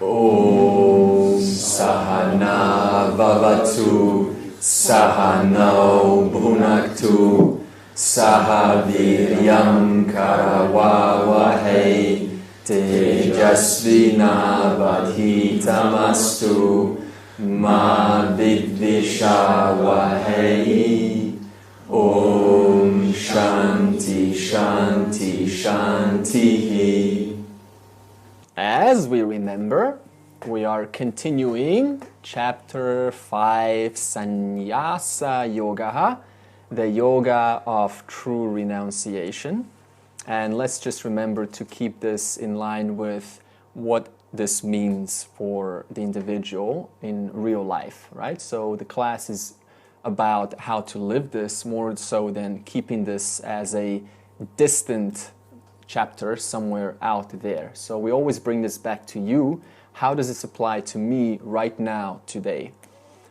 Om Sahana Vavatu Sahano Bhunaktu Sahaviryam Karavavahe Tejasvina Vadhitamastu Ma Vidvishavahe. Om Shanti Shanti Shanti. As we remember, we are continuing chapter 5, Sannyasa Yoga, the yoga of true renunciation. And let's just remember to keep this in line with what this means for the individual in real life, right? So the class is about how to live this more so than keeping this as a distant chapter somewhere out there. So we always bring this back to you. How does this apply to me right now, today?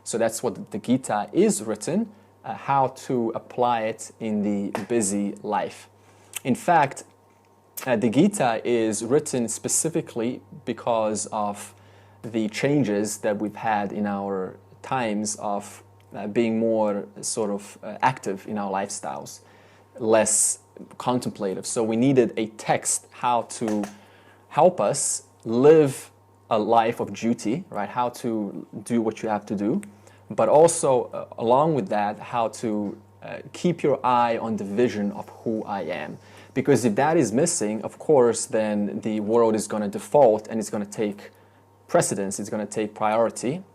So that's what the Gita is written, how to apply it in the busy life. In fact, the Gita is written specifically because of the changes that we've had in our times of being more sort of active in our lifestyles, less contemplative. So we needed a text how to help us live a life of duty, right? How to do what you have to do, but also along with that, how to keep your eye on the vision of who I am. Because if that is missing, of course, then the world is going to default and it's going to take precedence, it's going to take priority.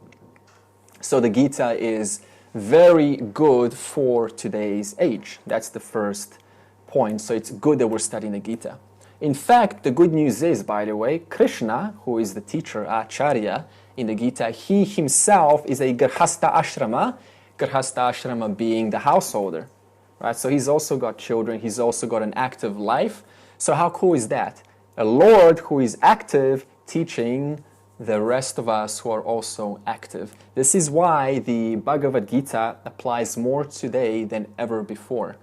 So the Gita is very good for today's age. That's the first point. So it's good that we're studying the Gita. In fact, the good news is, by the way, Krishna, who is the teacher, Acharya, in the Gita, he himself is a Grihastha Ashrama, Grihastha Ashrama being the householder, right? So he's also got children, he's also got an active life. So how cool is that? A Lord who is active teaching the rest of us who are also active. This is why the Bhagavad Gita applies more today than ever before.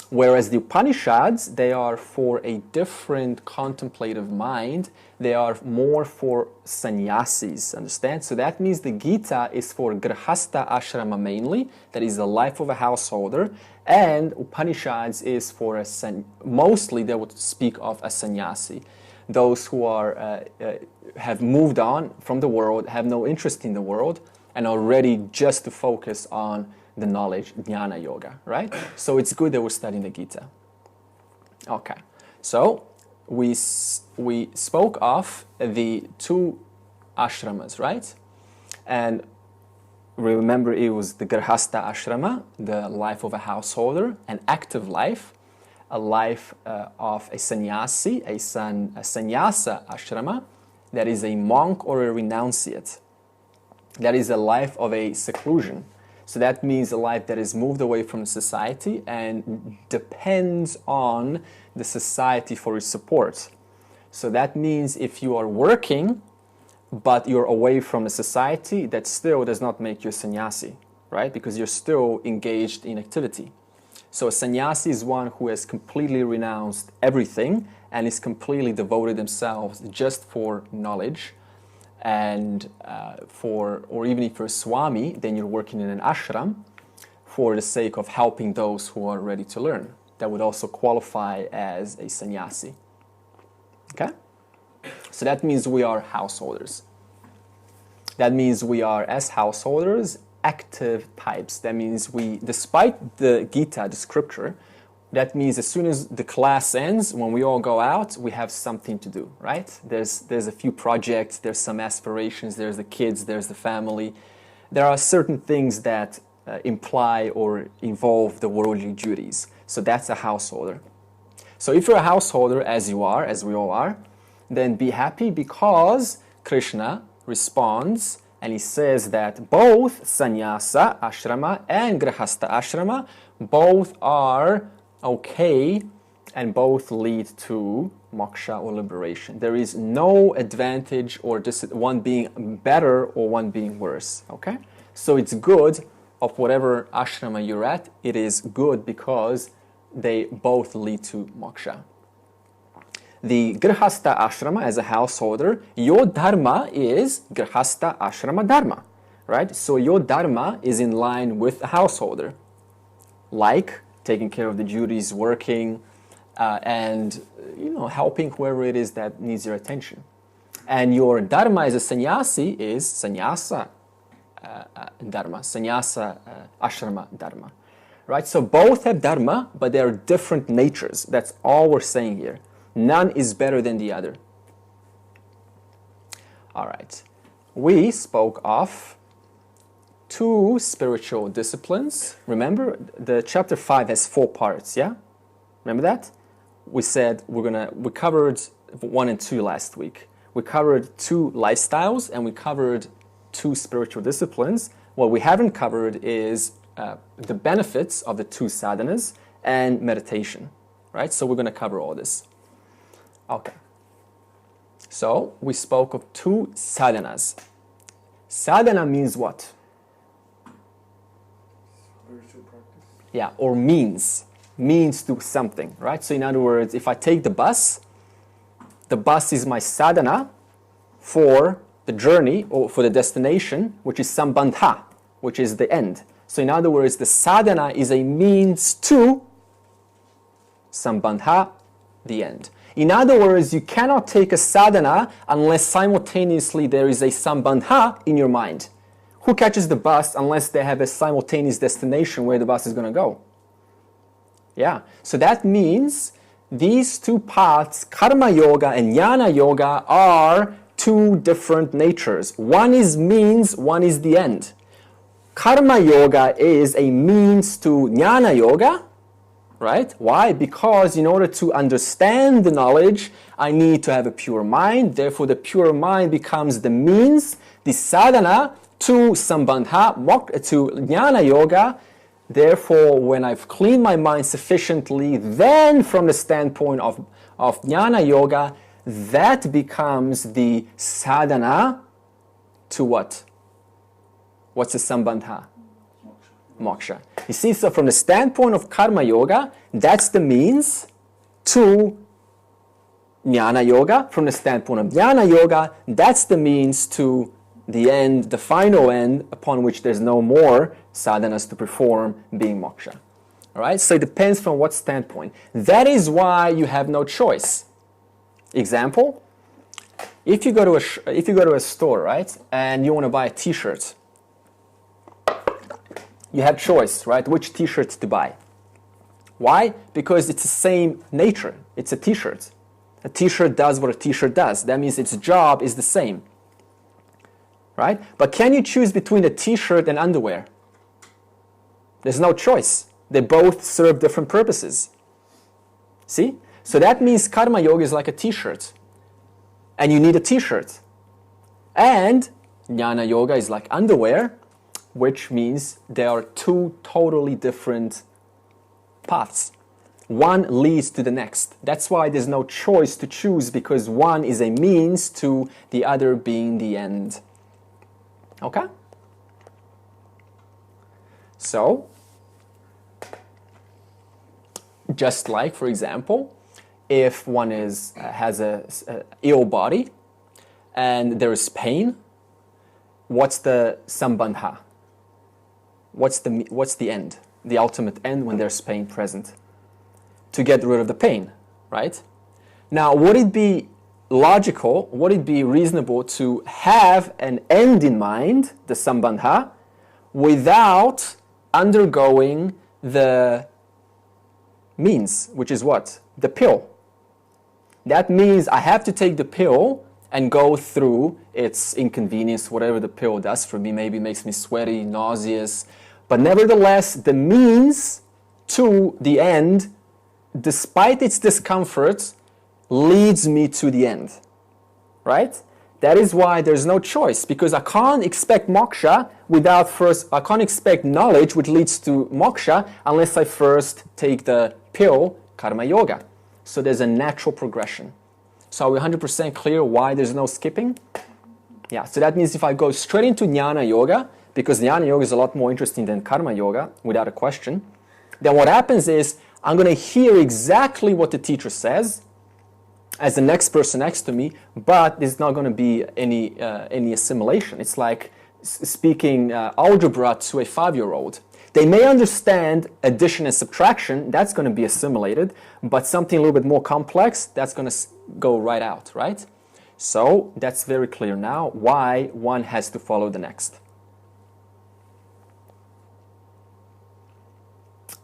Whereas the Upanishads, they are for a different contemplative mind. They are more for sannyasis, understand? So that means the Gita is for Grihastha Ashrama mainly, that is the life of a householder, and Upanishads is for mostly they would speak of a sannyasi. Those who are have moved on from the world, have no interest in the world, and are ready just to focus on the knowledge, Jnana Yoga, right? So it's good that we're studying the Gita. Okay, so we spoke of the two ashramas, right? And remember, it was the Grihastha Ashrama, the life of a householder, an active life, a life of a sannyasi, a sannyasa ashrama, that is a monk or a renunciate. That is a life of a seclusion. So that means a life that is moved away from society and depends on the society for its support. So that means if you are working, but you're away from the society, that still does not make you a sannyasi, right? Because you're still engaged in activity. So a sannyasi is one who has completely renounced everything and is completely devoted themselves just for knowledge. And or even if you're a swami, then you're working in an ashram for the sake of helping those who are ready to learn. That would also qualify as a sannyasi. Okay? So that means we are householders. That means we are, as householders, active types. That means we, despite the Gita, the scripture, that means as soon as the class ends, when we all go out, we have something to do, right? There's a few projects, there's some aspirations, there's the kids, there's the family. There are certain things that imply or involve the worldly duties. So that's a householder. So if you're a householder, as you are, as we all are, then be happy because Krishna responds and he says that both sannyasa ashrama and grihastha ashrama both are okay and both lead to moksha or liberation. There is no advantage or one being better or one being worse, okay? So it's good of whatever ashrama you're at, it is good because they both lead to moksha. the grihastha ashrama as a householder, your dharma is grihastha ashrama dharma, right? So your dharma is in line with a householder, like taking care of the duties, working, and helping whoever it is that needs your attention. And your dharma as a sannyasi is sannyasa dharma, sannyasa ashrama dharma, right? So both have dharma, but they are different natures. That's all we're saying here. None is better than the other. All right. We spoke of 2 spiritual disciplines. Remember, the chapter 5 has 4 parts, yeah? Remember that? We said we covered 1 and 2 last week. We covered 2 lifestyles and we covered 2 spiritual disciplines. What we haven't covered is the benefits of the 2 sadhanas and meditation, right? So we're going to cover all this. Okay. So we spoke of 2 sadhanas. Sadhana means what? Spiritual practice. Yeah, or means to something, right? So in other words, if I take the bus is my sadhana for the journey or for the destination, which is sambandha, which is the end. So in other words, the sadhana is a means to sambandha, the end. In other words, you cannot take a sadhana unless simultaneously there is a sambandha in your mind. Who catches the bus unless they have a simultaneous destination where the bus is going to go? Yeah, so that means these 2 paths, karma yoga and jnana yoga, are 2 different natures. One is means, one is the end. Karma yoga is a means to jnana yoga, right? Why? Because in order to understand the knowledge, I need to have a pure mind. Therefore, the pure mind becomes the means, the sadhana to sambandha, to jnana yoga. Therefore, when I've cleaned my mind sufficiently, then from the standpoint of jnana yoga, that becomes the sadhana to what? What's the sambandha? Moksha. You see, so from the standpoint of karma yoga, that's the means to jnana yoga. From the standpoint of jnana yoga, that's the means to the end, the final end, upon which there's no more sadhanas to perform, being moksha. All right? So it depends from what standpoint. That is why you have no choice. Example, if you go to a store, right, and you want to buy a t-shirt, you have choice, right, which t-shirt to buy. Why? Because it's the same nature. It's a t-shirt. A t-shirt does what a t-shirt does. That means its job is the same. Right? But can you choose between a t-shirt and underwear? There's no choice. They both serve different purposes. See? So that means karma yoga is like a t-shirt. And you need a t-shirt. And jnana yoga is like underwear, which means there are 2 totally different paths. One leads to the next. That's why there's no choice to choose, because one is a means to the other being the end. Okay? So, just like, for example, if one has a ill body and there is pain, what's the sambandha? What's the end? The ultimate end when there's pain present? To get rid of the pain, right? Now, would it be logical, would it be reasonable to have an end in mind, the sambandha, without undergoing the means, which is what? The pill. That means I have to take the pill and go through its inconvenience, whatever the pill does for me. Maybe it makes me sweaty, nauseous. But nevertheless, the means to the end, despite its discomfort, leads me to the end. Right? That is why there's no choice, because I can't expect moksha without first, I can't expect knowledge which leads to moksha unless I first take the pill, karma yoga. So there's a natural progression. So are we 100% clear why there's no skipping? Yeah, so that means if I go straight into Jnana Yoga, because Jnana Yoga is a lot more interesting than Karma Yoga, without a question, then what happens is I'm going to hear exactly what the teacher says. as the next person next to me, but there's not going to be any assimilation. It's like speaking algebra to a 5-year-old. They may understand addition and subtraction, that's going to be assimilated, but something a little bit more complex, that's going to go right out, right? So that's very clear now why one has to follow the next.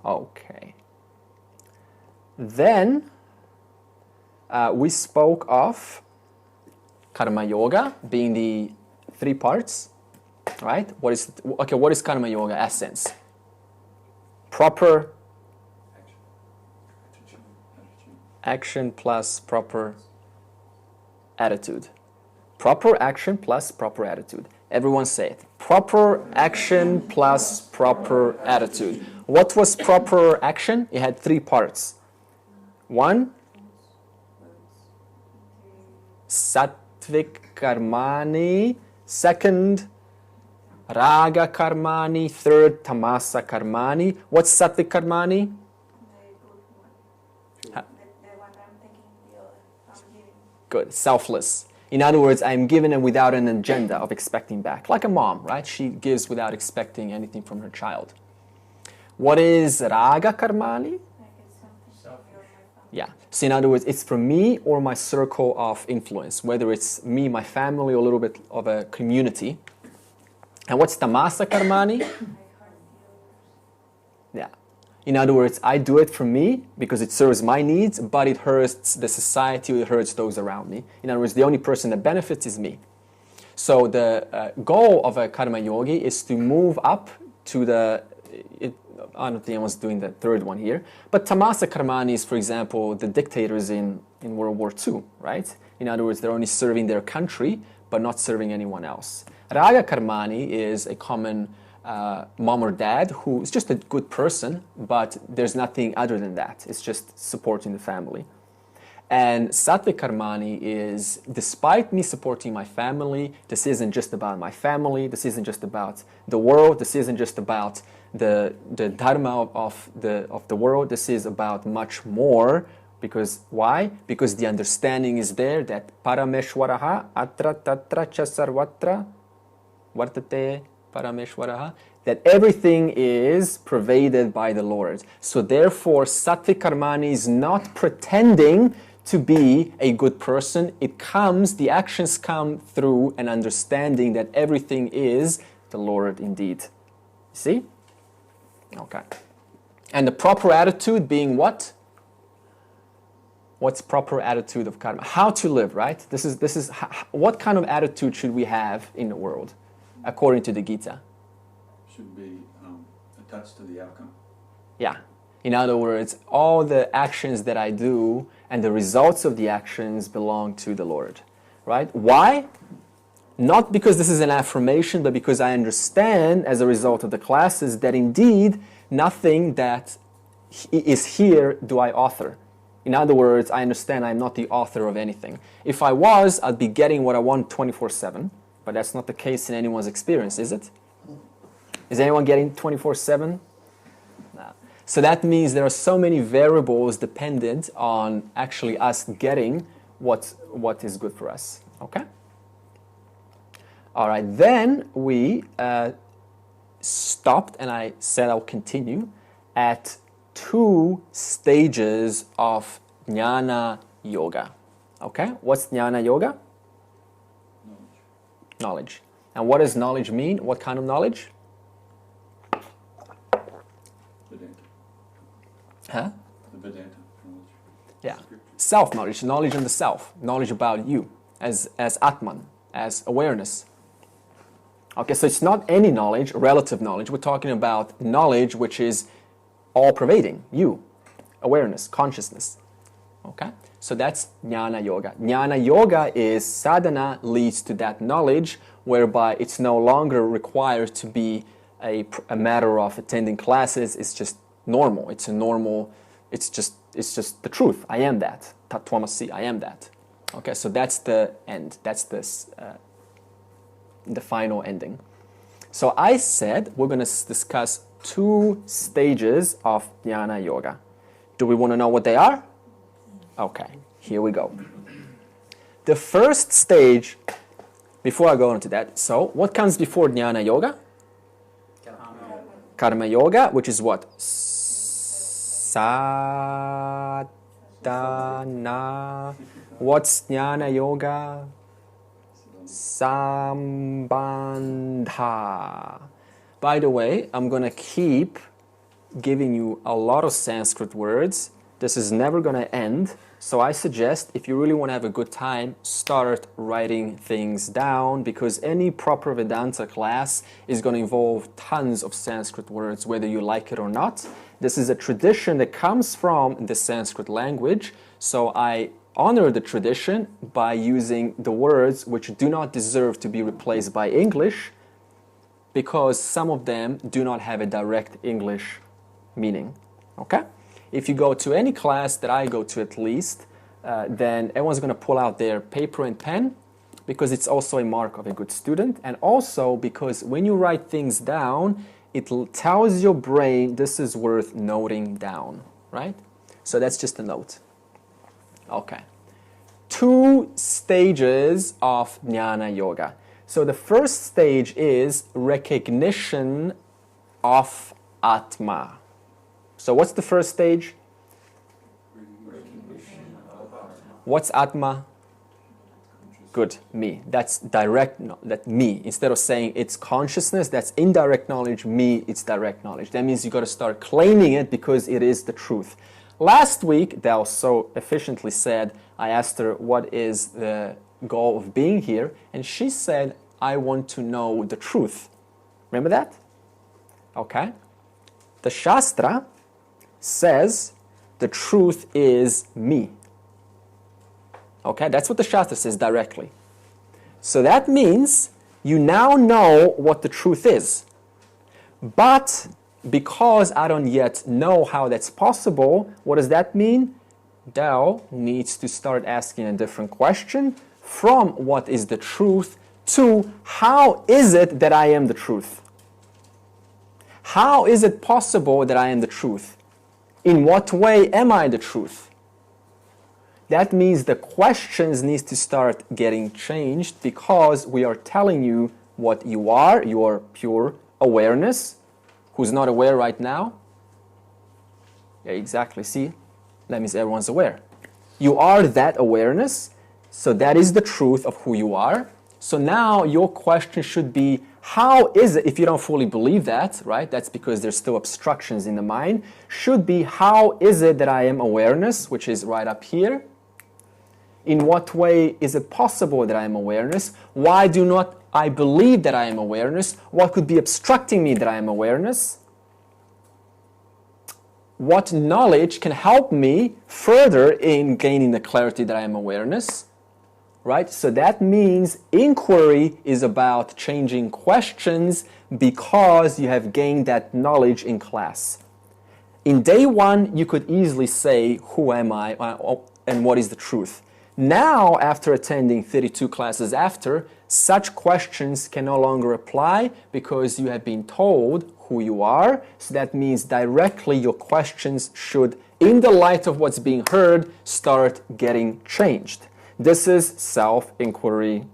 Okay. Then we spoke of Karma Yoga being the 3 parts, right? What is Karma Yoga essence? Proper action plus proper attitude. Proper action plus proper attitude. Everyone say it. Proper action plus proper attitude. What was proper action? It had 3 parts. 1, sattvic karmani. 2, raga karmani. 3, tamasa karmani. What's sattvic karmani? Good, selfless. In other words, I'm given it without an agenda of expecting back. Like a mom, right? She gives without expecting anything from her child. What is raga karmani? Yeah. So in other words, it's for me or my circle of influence, whether it's me, my family, or a little bit of a community. And what's tamasa karmani? Yeah. In other words, I do it for me because it serves my needs, but it hurts the society, or it hurts those around me. In other words, the only person that benefits is me. So the goal of a karma yogi is to move up to the, I don't think anyone's doing the 3rd one here, but tamasa karmani is, for example, the dictators in World War II, right? In other words, they're only serving their country, but not serving anyone else. Raga karmani is a common mom or dad who is just a good person, but there's nothing other than that. It's just supporting the family. And sattvic karmani is, despite me supporting my family, this isn't just about my family, this isn't just about the world, this isn't just about the dharma of the world, this is about much more. Because why? Because the understanding is there that parameshwaraha atra tatra cha sarvatra vartate parameshwaraha, that everything is pervaded by the Lord. So therefore, sattvic karmani is not pretending to be a good person. The actions come through an understanding that everything is the Lord indeed. See? Okay. And the proper attitude being what? What's proper attitude of karma? How to live, right? This is what kind of attitude should we have in the world, according to the Gita? Should be attached to the outcome. Yeah. In other words, all the actions that I do and the results of the actions belong to the Lord, right? Why? Not because this is an affirmation, but because I understand as a result of the classes that indeed nothing that is here do I author. In other words, I understand I'm not the author of anything. If I was, I'd be getting what I want 24/7, but that's not the case in anyone's experience, is it? Is anyone getting 24/7? No. So that means there are so many variables dependent on actually us getting what is good for us. Okay? All right, then we stopped, and I said I'll continue at 2 stages of Jnana Yoga. Okay, what's Jnana Yoga? Knowledge. And what does knowledge mean? What kind of knowledge? Vedanta. Huh? The Vedanta knowledge. Yeah. Self-knowledge, knowledge on the self, knowledge about you as Atman, as awareness. Okay, so it's not any knowledge, relative knowledge. We're talking about knowledge which is all-pervading, you, awareness, consciousness. Okay, so that's Jnana Yoga. Jnana Yoga is sadhana leads to that knowledge, whereby it's no longer required to be a matter of attending classes. It's just normal. It's just the truth. I am that. Tat Twamasi, I am that. Okay, so that's the end. That's the final ending. So I said we're going to discuss 2 stages of Jnana Yoga. Do we want to know what they are? Okay. Here we go. The first stage, before I go into that, so what comes before Jnana Yoga? Karma Yoga, which is what? Sadhana. What's Jnana Yoga? Sambandha. By the way, I'm going to keep giving you a lot of Sanskrit words. This is never going to end. So I suggest, if you really want to have a good time, start writing things down, because any proper Vedanta class is going to involve tons of Sanskrit words, whether you like it or not. This is a tradition that comes from the Sanskrit language. So I honor the tradition by using the words which do not deserve to be replaced by English, because some of them do not have a direct English meaning. Okay? If you go to any class that I go to at least, then everyone's going to pull out their paper and pen, because it's also a mark of a good student, and also because when you write things down, it tells your brain this is worth noting down, right? So that's just a note. Okay. 2 stages of Jnana Yoga. So the first stage is recognition of Atma. So what's the first stage? What's Atma? Good, me. That's direct, that me. Instead of saying it's consciousness, that's indirect knowledge, me, it's direct knowledge. That means you got to start claiming it because it is the truth. Last week, Dal so efficiently said, I asked her what is the goal of being here, and she said, I want to know the truth. Remember that? Okay. The Shastra says the truth is me. Okay, that's what the Shastra says directly. So that means you now know what the truth is. But because I don't yet know how that's possible, what does that mean? Tao needs to start asking a different question from what is the truth to how is it that I am the truth? How is it possible that I am the truth? In what way am I the truth? That means the questions need to start getting changed, because we are telling you what you are, your pure awareness. Who's not aware right now? Yeah, exactly. See? That means everyone's aware. You are that awareness, so that is the truth of who you are. So now your question should be, how is it, if you don't fully believe that, right? That's because there's still obstructions in the mind. Should be, how is it that I am awareness, which is right up here? In what way is it possible that I am awareness? Why do not I believe that I am awareness? What could be obstructing me that I am awareness? What knowledge can help me further in gaining the clarity that I am awareness? Right? So that means inquiry is about changing questions because you have gained that knowledge in class. In day 1, you could easily say, who am I and what is the truth? Now, after attending 32 classes after, such questions can no longer apply because you have been told who you are. So that means directly your questions should, in the light of what's being heard, start getting changed. This is self-inquiry,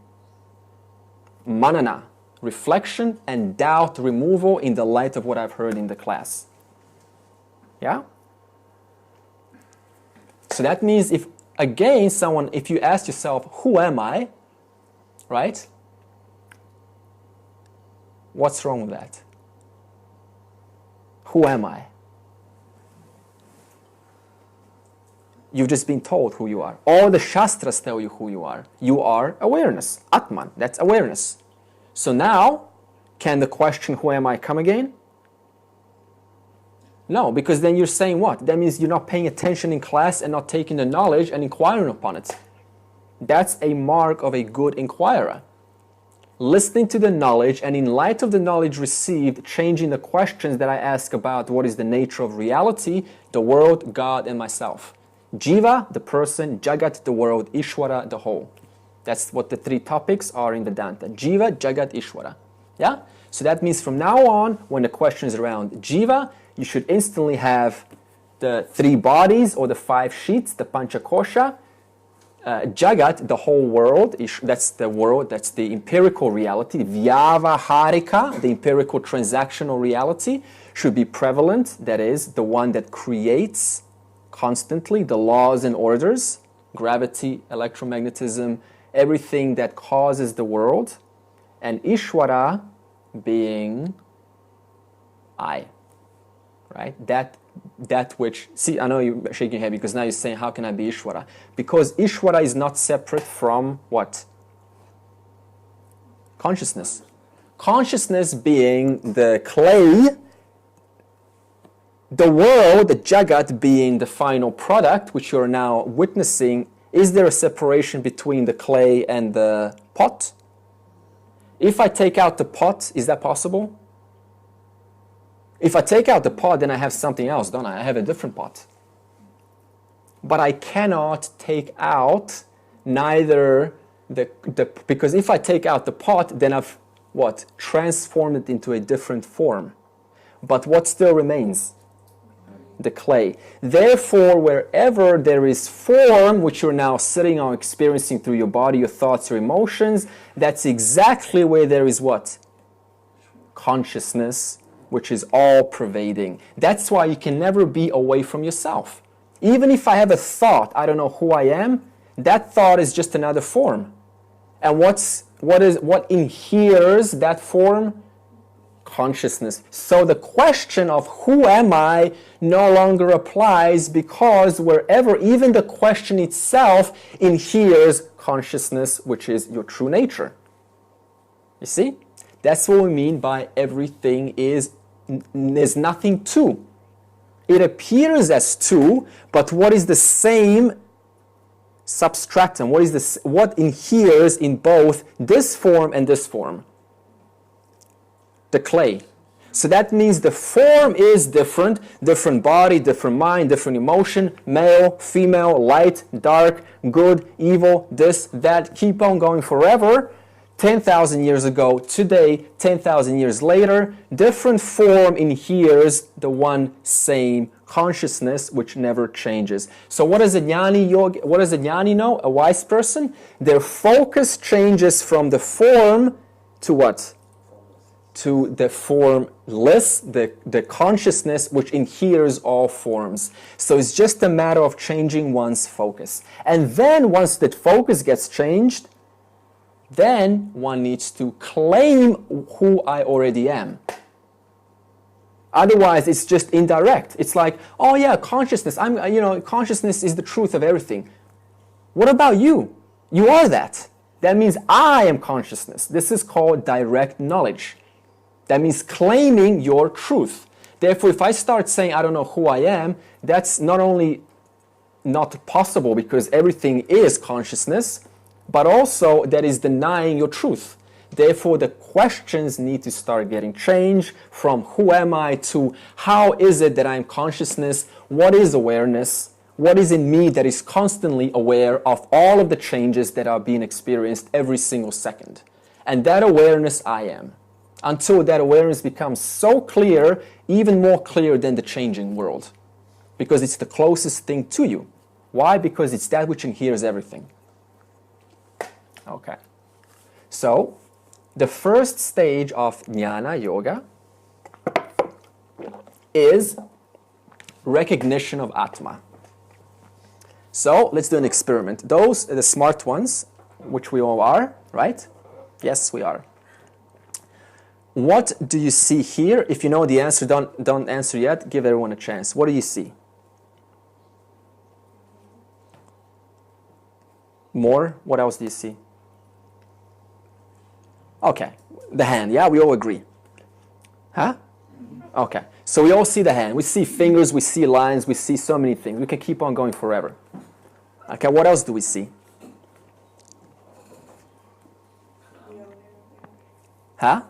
manana, reflection and doubt removal in the light of what I've heard in the class. Yeah? So that means if you ask yourself, who am I? Right? What's wrong with that? Who am I? You've just been told who you are. All the Shastras tell you who you are. You are awareness. Atman, that's awareness. So now, can the question, who am I, come again? No, because then you're saying what? That means you're not paying attention in class and not taking the knowledge and inquiring upon it. That's a mark of a good inquirer. Listening to the knowledge and in light of the knowledge received, changing the questions that I ask about what is the nature of reality, the world, God, and myself. Jiva, the person, Jagat, the world, Ishwara, the whole. That's what the 3 topics are in Vedanta. Jiva, Jagat, Ishwara. Yeah? So that means from now on, when the question is around Jiva, you should instantly have the 3 bodies or the 5 sheets, the Panchakosha, Jagat, the whole world, that's the world, that's the empirical reality. Vyavaharika, the empirical transactional reality, should be prevalent. That is, the one that creates constantly the laws and orders, gravity, electromagnetism, everything that causes the world. And Ishvara being I, right? That which, see, I know you're shaking your head because now you're saying, how can I be Ishvara? Because Ishvara is not separate from what? Consciousness. Consciousness being the clay, the world, the Jagat being the final product, which you're now witnessing. Is there a separation between the clay and the pot? If I take out the pot, is that possible? If I take out the pot, then I have something else, don't I? I have a different pot. But I cannot take out neither because if I take out the pot, then I've what? Transformed it into a different form. But what still remains? The clay. Therefore, wherever there is form, which you're now sitting on, experiencing through your body, your thoughts, your emotions, that's exactly where there is what? Consciousness, which is all-pervading. That's why you can never be away from yourself. Even if I have a thought, I don't know who I am, that thought is just another form. And what inheres that form? Consciousness. So the question of who am I no longer applies because wherever, even the question itself inheres consciousness, which is your true nature. You see? That's what we mean by everything is, there's nothing two. It appears as two, but what is the same substratum? What inheres in both this form and this form? The clay. So that means the form is different body, different mind, different emotion, male, female, light, dark, good, evil, this, that, keep on going forever. 10,000 years ago, today, 10,000 years later, different form inheres the one same consciousness which never changes. So what does a jnani know? A wise person? Their focus changes from the form to what? To the formless, the consciousness which inheres all forms. So it's just a matter of changing one's focus. And then once that focus gets changed, then one needs to claim who I already am. Otherwise, it's just indirect. It's like, oh yeah, consciousness. Consciousness is the truth of everything. What about you? You are that. That means I am consciousness. This is called direct knowledge. That means claiming your truth. Therefore, if I start saying I don't know who I am, that's not only not possible because everything is consciousness, but also that is denying your truth. Therefore, the questions need to start getting changed from who am I to how is it that I'm consciousness, what is awareness, what is in me that is constantly aware of all of the changes that are being experienced every single second. And that awareness I am. Until that awareness becomes so clear, even more clear than the changing world. Because it's the closest thing to you. Why? Because it's that which inheres everything. Okay. So, the first stage of Jnana Yoga is recognition of Atma. So, let's do an experiment. Those are the smart ones, which we all are, right? Yes, we are. What do you see here? If you know the answer, don't answer yet. Give everyone a chance. What do you see? More? What else do you see? Okay, the hand. Yeah, we all agree. Huh? Okay, so we all see the hand. We see fingers, we see lines, we see so many things. We can keep on going forever. Okay, what else do we see? Huh?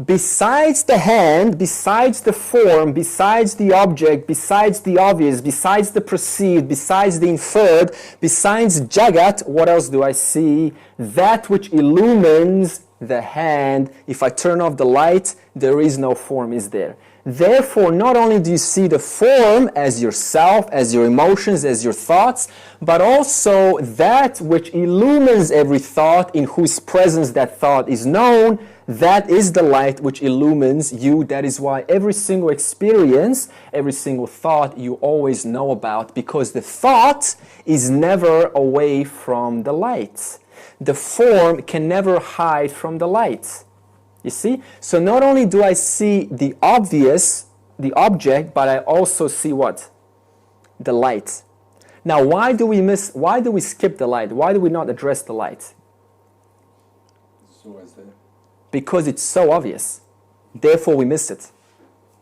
Besides the hand, besides the form, besides the object, besides the obvious, besides the perceived, besides the inferred, besides Jagat, what else do I see? That which illumines the hand. If I turn off the light, there is no form, is there? Therefore, not only do you see the form as yourself, as your emotions, as your thoughts, but also that which illumines every thought, in whose presence that thought is known, that is the light which illumines you. That is why every single experience, every single thought you always know about, because the thought is never away from the light. The form can never hide from the light. You see? So not only do I see the obvious, the object, but I also see what? The light. Now, why do we skip the light? Why do we not address the light? It's always there. Because it's so obvious. Therefore, we miss it.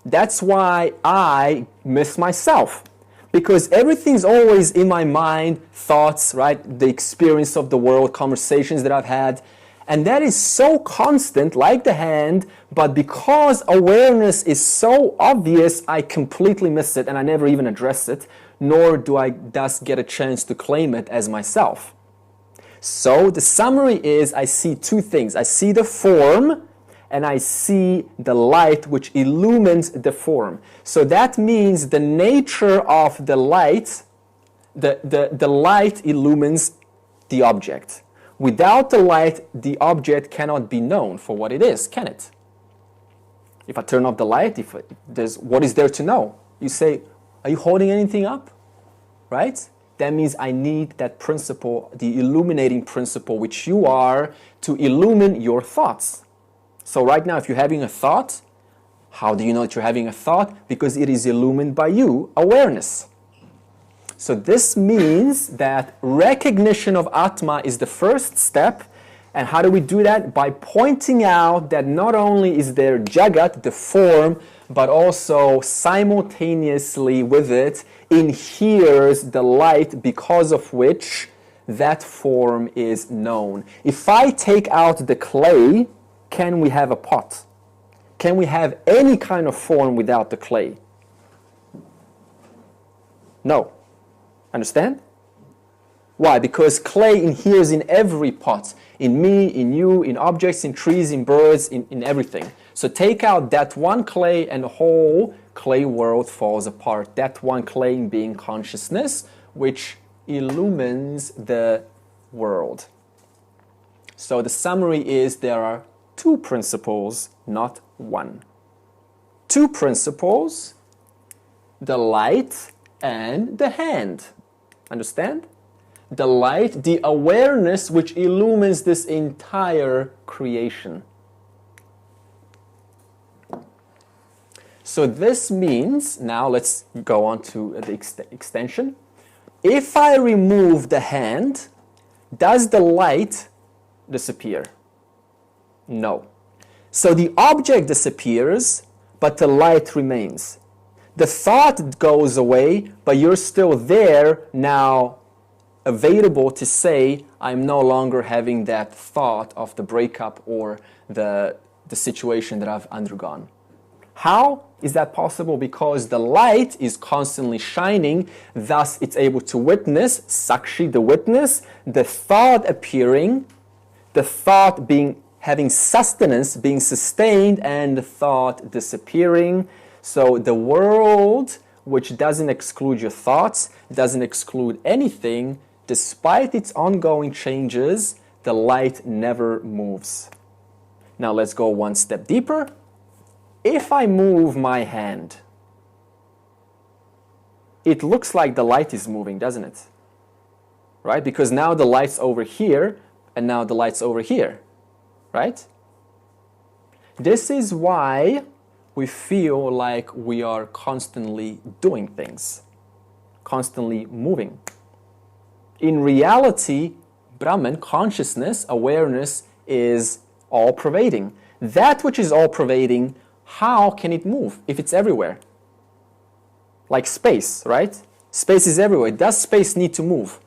That's why I miss myself. Because everything's always in my mind, thoughts, right? The experience of the world, conversations that I've had. And that is so constant, like the hand, but because awareness is so obvious, I completely miss it and I never even address it, nor do I thus get a chance to claim it as myself. So the summary is I see two things. I see the form and I see the light which illumines the form. So that means the nature of the light, the light illumines the object. Without the light, the object cannot be known for what it is, can it? If I turn off the light, what is there to know? You say, are you holding anything up? Right? That means I need that principle, the illuminating principle, which you are, to illumine your thoughts. So right now, if you're having a thought, how do you know that you're having a thought? Because it is illumined by you, awareness. So this means that recognition of Atma is the first step. And how do we do that? By pointing out that not only is there Jagat, the form, but also simultaneously with it inheres the light because of which that form is known. If I take out the clay, can we have a pot? Can we have any kind of form without the clay? No. Understand? Why? Because clay inheres in every pot. In me, in you, in objects, in trees, in birds, in everything. So take out that one clay and the whole clay world falls apart. That one clay being consciousness, which illumines the world. So the summary is there are two principles, not one. Two principles, the light and the hand. Understand? The light, the awareness which illumines this entire creation. So this means, now let's go on to the extension. If I remove the hand, does the light disappear? No. So the object disappears, but the light remains. The thought goes away, but you're still there now, available to say, I'm no longer having that thought of the breakup or the situation that I've undergone. How is that possible? Because the light is constantly shining, thus it's able to witness, Sakshi, the witness, the thought appearing, the thought having sustenance, being sustained, and the thought disappearing. So the world, which doesn't exclude your thoughts, doesn't exclude anything, despite its ongoing changes, the light never moves. Now let's go one step deeper. If I move my hand, it looks like the light is moving, doesn't it? Right? Because now the light's over here, and now the light's over here. Right? This is why we feel like we are constantly doing things, constantly moving. In reality, Brahman, consciousness, awareness, is all-pervading. That which is all-pervading, how can it move if it's everywhere? Like space, right? Space is everywhere. Does space need to move?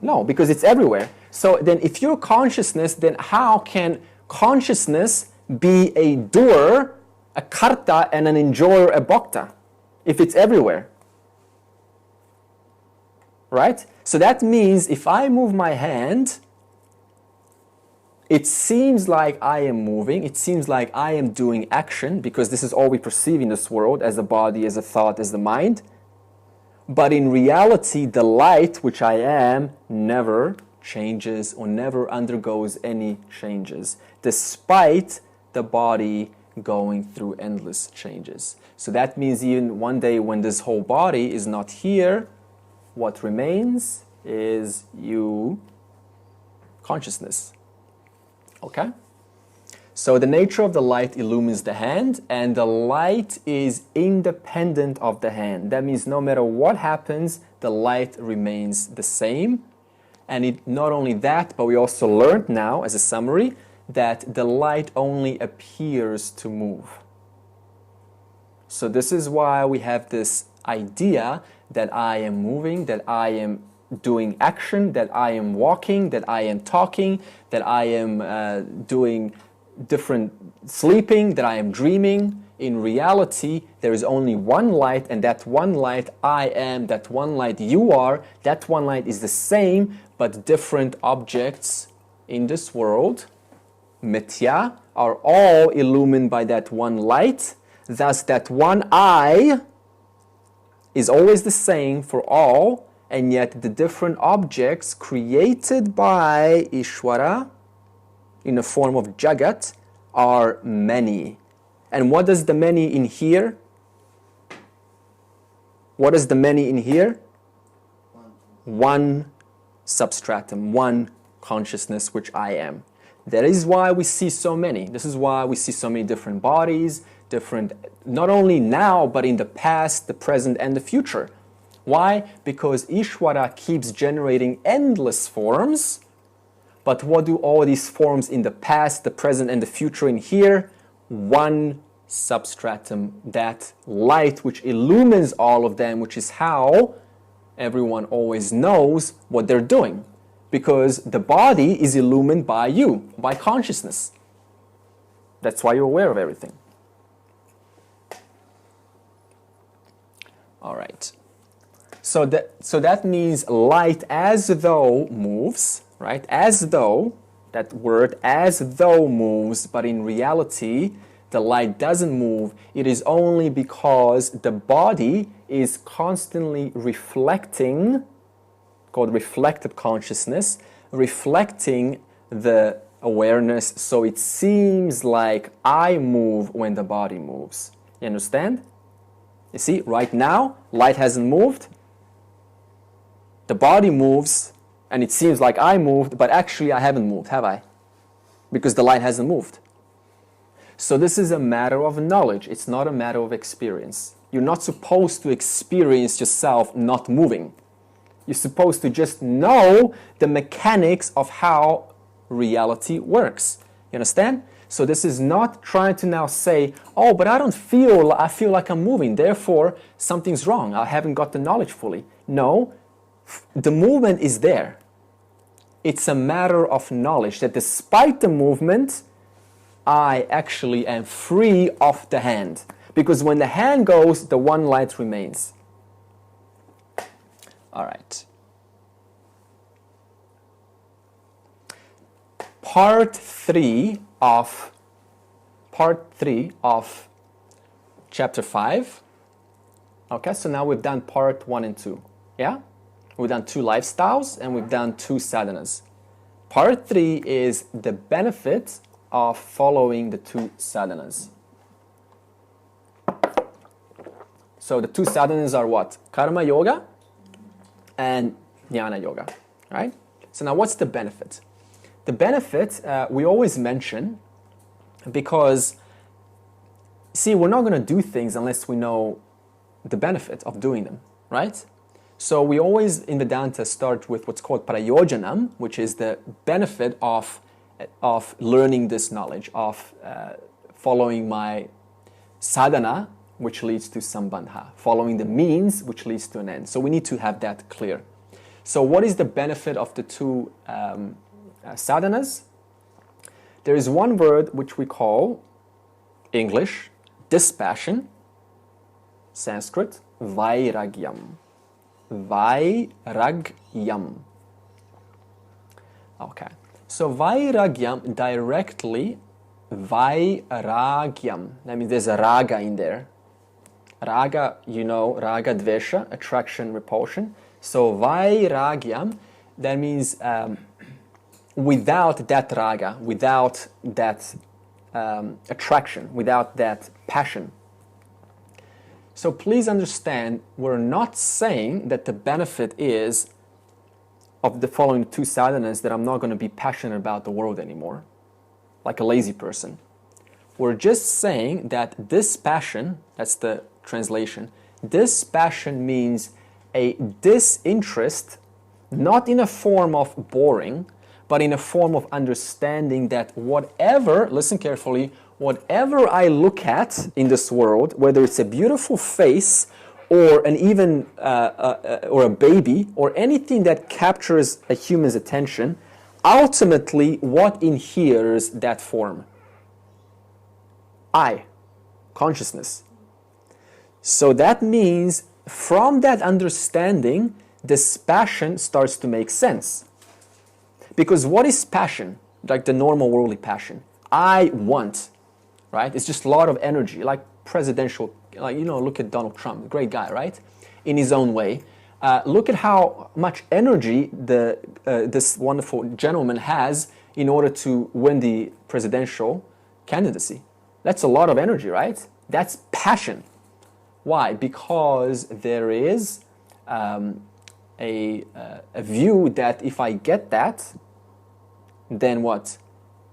No, because it's everywhere. So then if you're consciousness, then how can consciousness be a doer, a karta, and an enjoyer, a bhakta, if it's everywhere? Right? So that means if I move my hand, it seems like I am moving, it seems like I am doing action, because this is all we perceive in this world, as a body, as a thought, as the mind. But in reality, the light, which I am, never changes or never undergoes any changes, despite the body going through endless changes. So that means even one day when this whole body is not here, what remains is you, consciousness. Okay? So the nature of the light illumines the hand, and the light is independent of the hand. That means no matter what happens, the light remains the same. And not only that, but we also learned now, as a summary, that the light only appears to move. So this is why we have this idea that I am moving, that I am doing action, that I am walking, that I am talking, that I am doing different sleeping, that I am dreaming. In reality, there is only one light, and that one light I am, that one light you are, that one light is the same, but different objects in this world, mithya, are all illumined by that one light. Thus, that one I is always the same for all, and yet the different objects created by Ishvara in the form of Jagat are many. And what does the many in here? What is the many in here? One substratum, one consciousness, which I am. That is why we see so many. This is why we see so many different bodies, different, not only now, but in the past, the present, and the future. Why? Because Ishvara keeps generating endless forms. But what do all these forms in the past, the present, and the future in here? One substratum, that light which illumines all of them, which is how everyone always knows what they're doing. Because the body is illumined by you, by consciousness. That's why you're aware of everything. All right. So that means light as though moves, right? As though, that word, as though moves, but in reality, the light doesn't move. It is only because the body is constantly reflecting, called reflected consciousness, reflecting the awareness, so it seems like I move when the body moves. You understand? You see, right now, light hasn't moved. The body moves, and it seems like I moved, but actually I haven't moved, have I? Because the light hasn't moved. So this is a matter of knowledge. It's not a matter of experience. You're not supposed to experience yourself not moving. You're supposed to just know the mechanics of how reality works. You understand? So this is not trying to now say, oh, but I feel like I'm moving, therefore something's wrong. I haven't got the knowledge fully. No, the movement is there. It's a matter of knowledge that despite the movement, I actually am free of the hand. Because when the hand goes, the one light remains. All right. Part 3 of chapter 5. Okay, so now we've done part 1 and 2. Yeah? We've done 2 lifestyles and we've done 2 sadhanas. Part 3 is the benefit of following the 2 sadhanas. So the 2 sadhanas are what? Karma Yoga and Jnana Yoga, right? So now what's the benefit? The benefit we always mention because, see, we're not going to do things unless we know the benefit of doing them, right? So we always in Vedanta start with what's called prayojanam, which is the benefit of learning this knowledge, of following my sadhana, which leads to sambandha, following the means, which leads to an end. So we need to have that clear. So what is the benefit of the 2 sadhanas? There is one word which we call, English, dispassion, Sanskrit, vairagyam. Vairagyam. Okay. So vairagyam directly, vairagyam, that means there's a raga in there. Raga, you know, raga dvesha, attraction, repulsion. So vairagyam, that means without that raga, without that attraction, without that passion. So please understand, we're not saying that the benefit is of the following two sadhanas that I'm not going to be passionate about the world anymore, like a lazy person. We're just saying that this passion, that's the translation, this passion means a disinterest, not in a form of boring, but in a form of understanding that whatever, listen carefully, whatever I look at in this world, whether it's a beautiful face or an even or a baby or anything that captures a human's attention, ultimately what inheres that form? I, consciousness. So that means from that understanding, this passion starts to make sense. Because what is passion? Like the normal worldly passion. I want, right? It's just a lot of energy, like presidential, like, you know, look at Donald Trump, great guy, right? In his own way. Look at how much energy this wonderful gentleman has in order to win the presidential candidacy. That's a lot of energy, right? That's passion. Why? Because there is a view that if I get that, then what?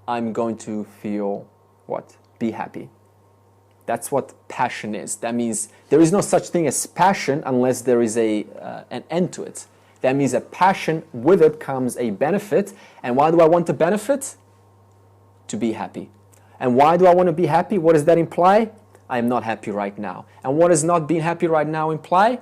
I'm going to feel what? Be happy. That's what passion is. That means there is no such thing as passion unless there is an end to it. That means a passion, with it comes a benefit. And why do I want the benefit? To be happy. And why do I want to be happy? What does that imply? I am not happy right now. And what does not being happy right now imply?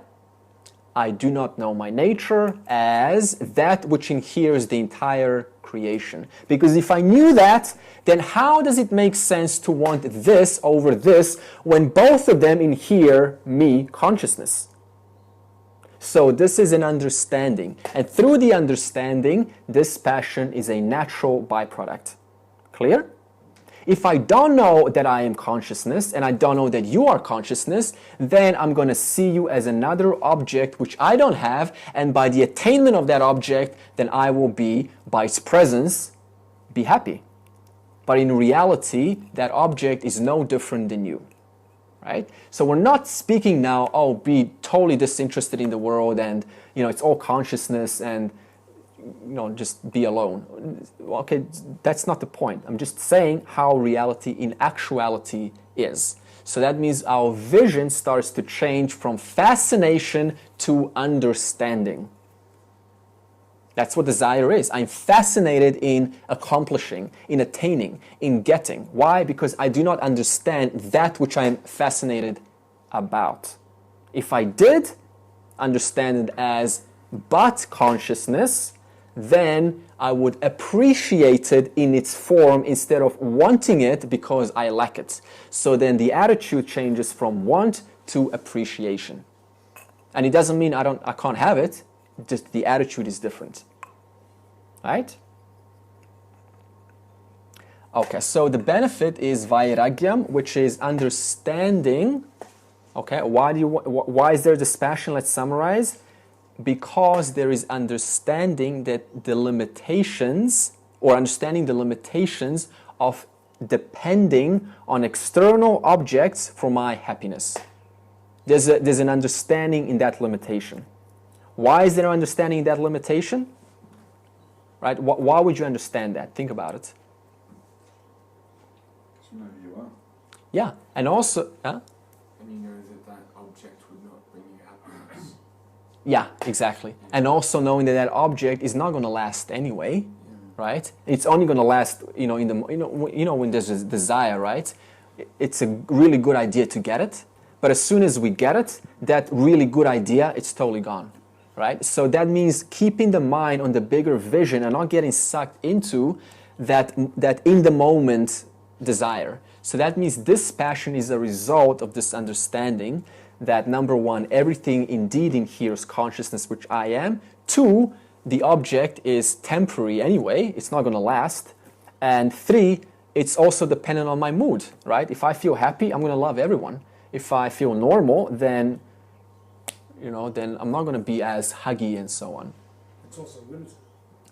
I do not know my nature as that which inheres the entire creation. Because if I knew that, then how does it make sense to want this over this when both of them inhere me, consciousness? So this is an understanding. And through the understanding, this passion is a natural byproduct. Clear? If I don't know that I am consciousness and I don't know that you are consciousness, then I'm going to see you as another object which I don't have, and by the attainment of that object, then I will be, by its presence, be happy. But in reality, that object is no different than you. Right? So we're not speaking now, oh, be totally disinterested in the world and, you know, it's all consciousness and, you know, just be alone. Okay, that's not the point. I'm just saying how reality in actuality is. So that means our vision starts to change from fascination to understanding. That's what desire is. I'm fascinated in accomplishing, in attaining, in getting. Why? Because I do not understand that which I am fascinated about. If I did understand it as but consciousness, then I would appreciate it in its form instead of wanting it because I lack it. So then the attitude changes from want to appreciation. And it doesn't mean I can't have it, just the attitude is different. Right? Okay, so the benefit is vairagyam, which is understanding. Okay, why is there this passion? Let's summarize. Because there is understanding that the limitations, or understanding the limitations of depending on external objects for my happiness. There's an understanding in that limitation. Why is there an understanding in that limitation? Right? Why would you understand that? Think about it. Because you know who you are. Yeah, and also... And you know that object would not bring you happiness. Yeah, exactly. And also knowing that object is not going to last anyway, right? It's only going to last, you know, when there's a desire, right? It's a really good idea to get it, but as soon as we get it, that really good idea, it's totally gone, right? So that means keeping the mind on the bigger vision and not getting sucked into that in the moment desire. So that means this passion is a result of this understanding that, number one, everything indeed inheres consciousness, which I am. Two, the object is temporary anyway, it's not going to last. And 3, it's also dependent on my mood, right? If I feel happy, I'm going to love everyone. If I feel normal, then, then I'm not going to be as huggy and so on. It's also limited.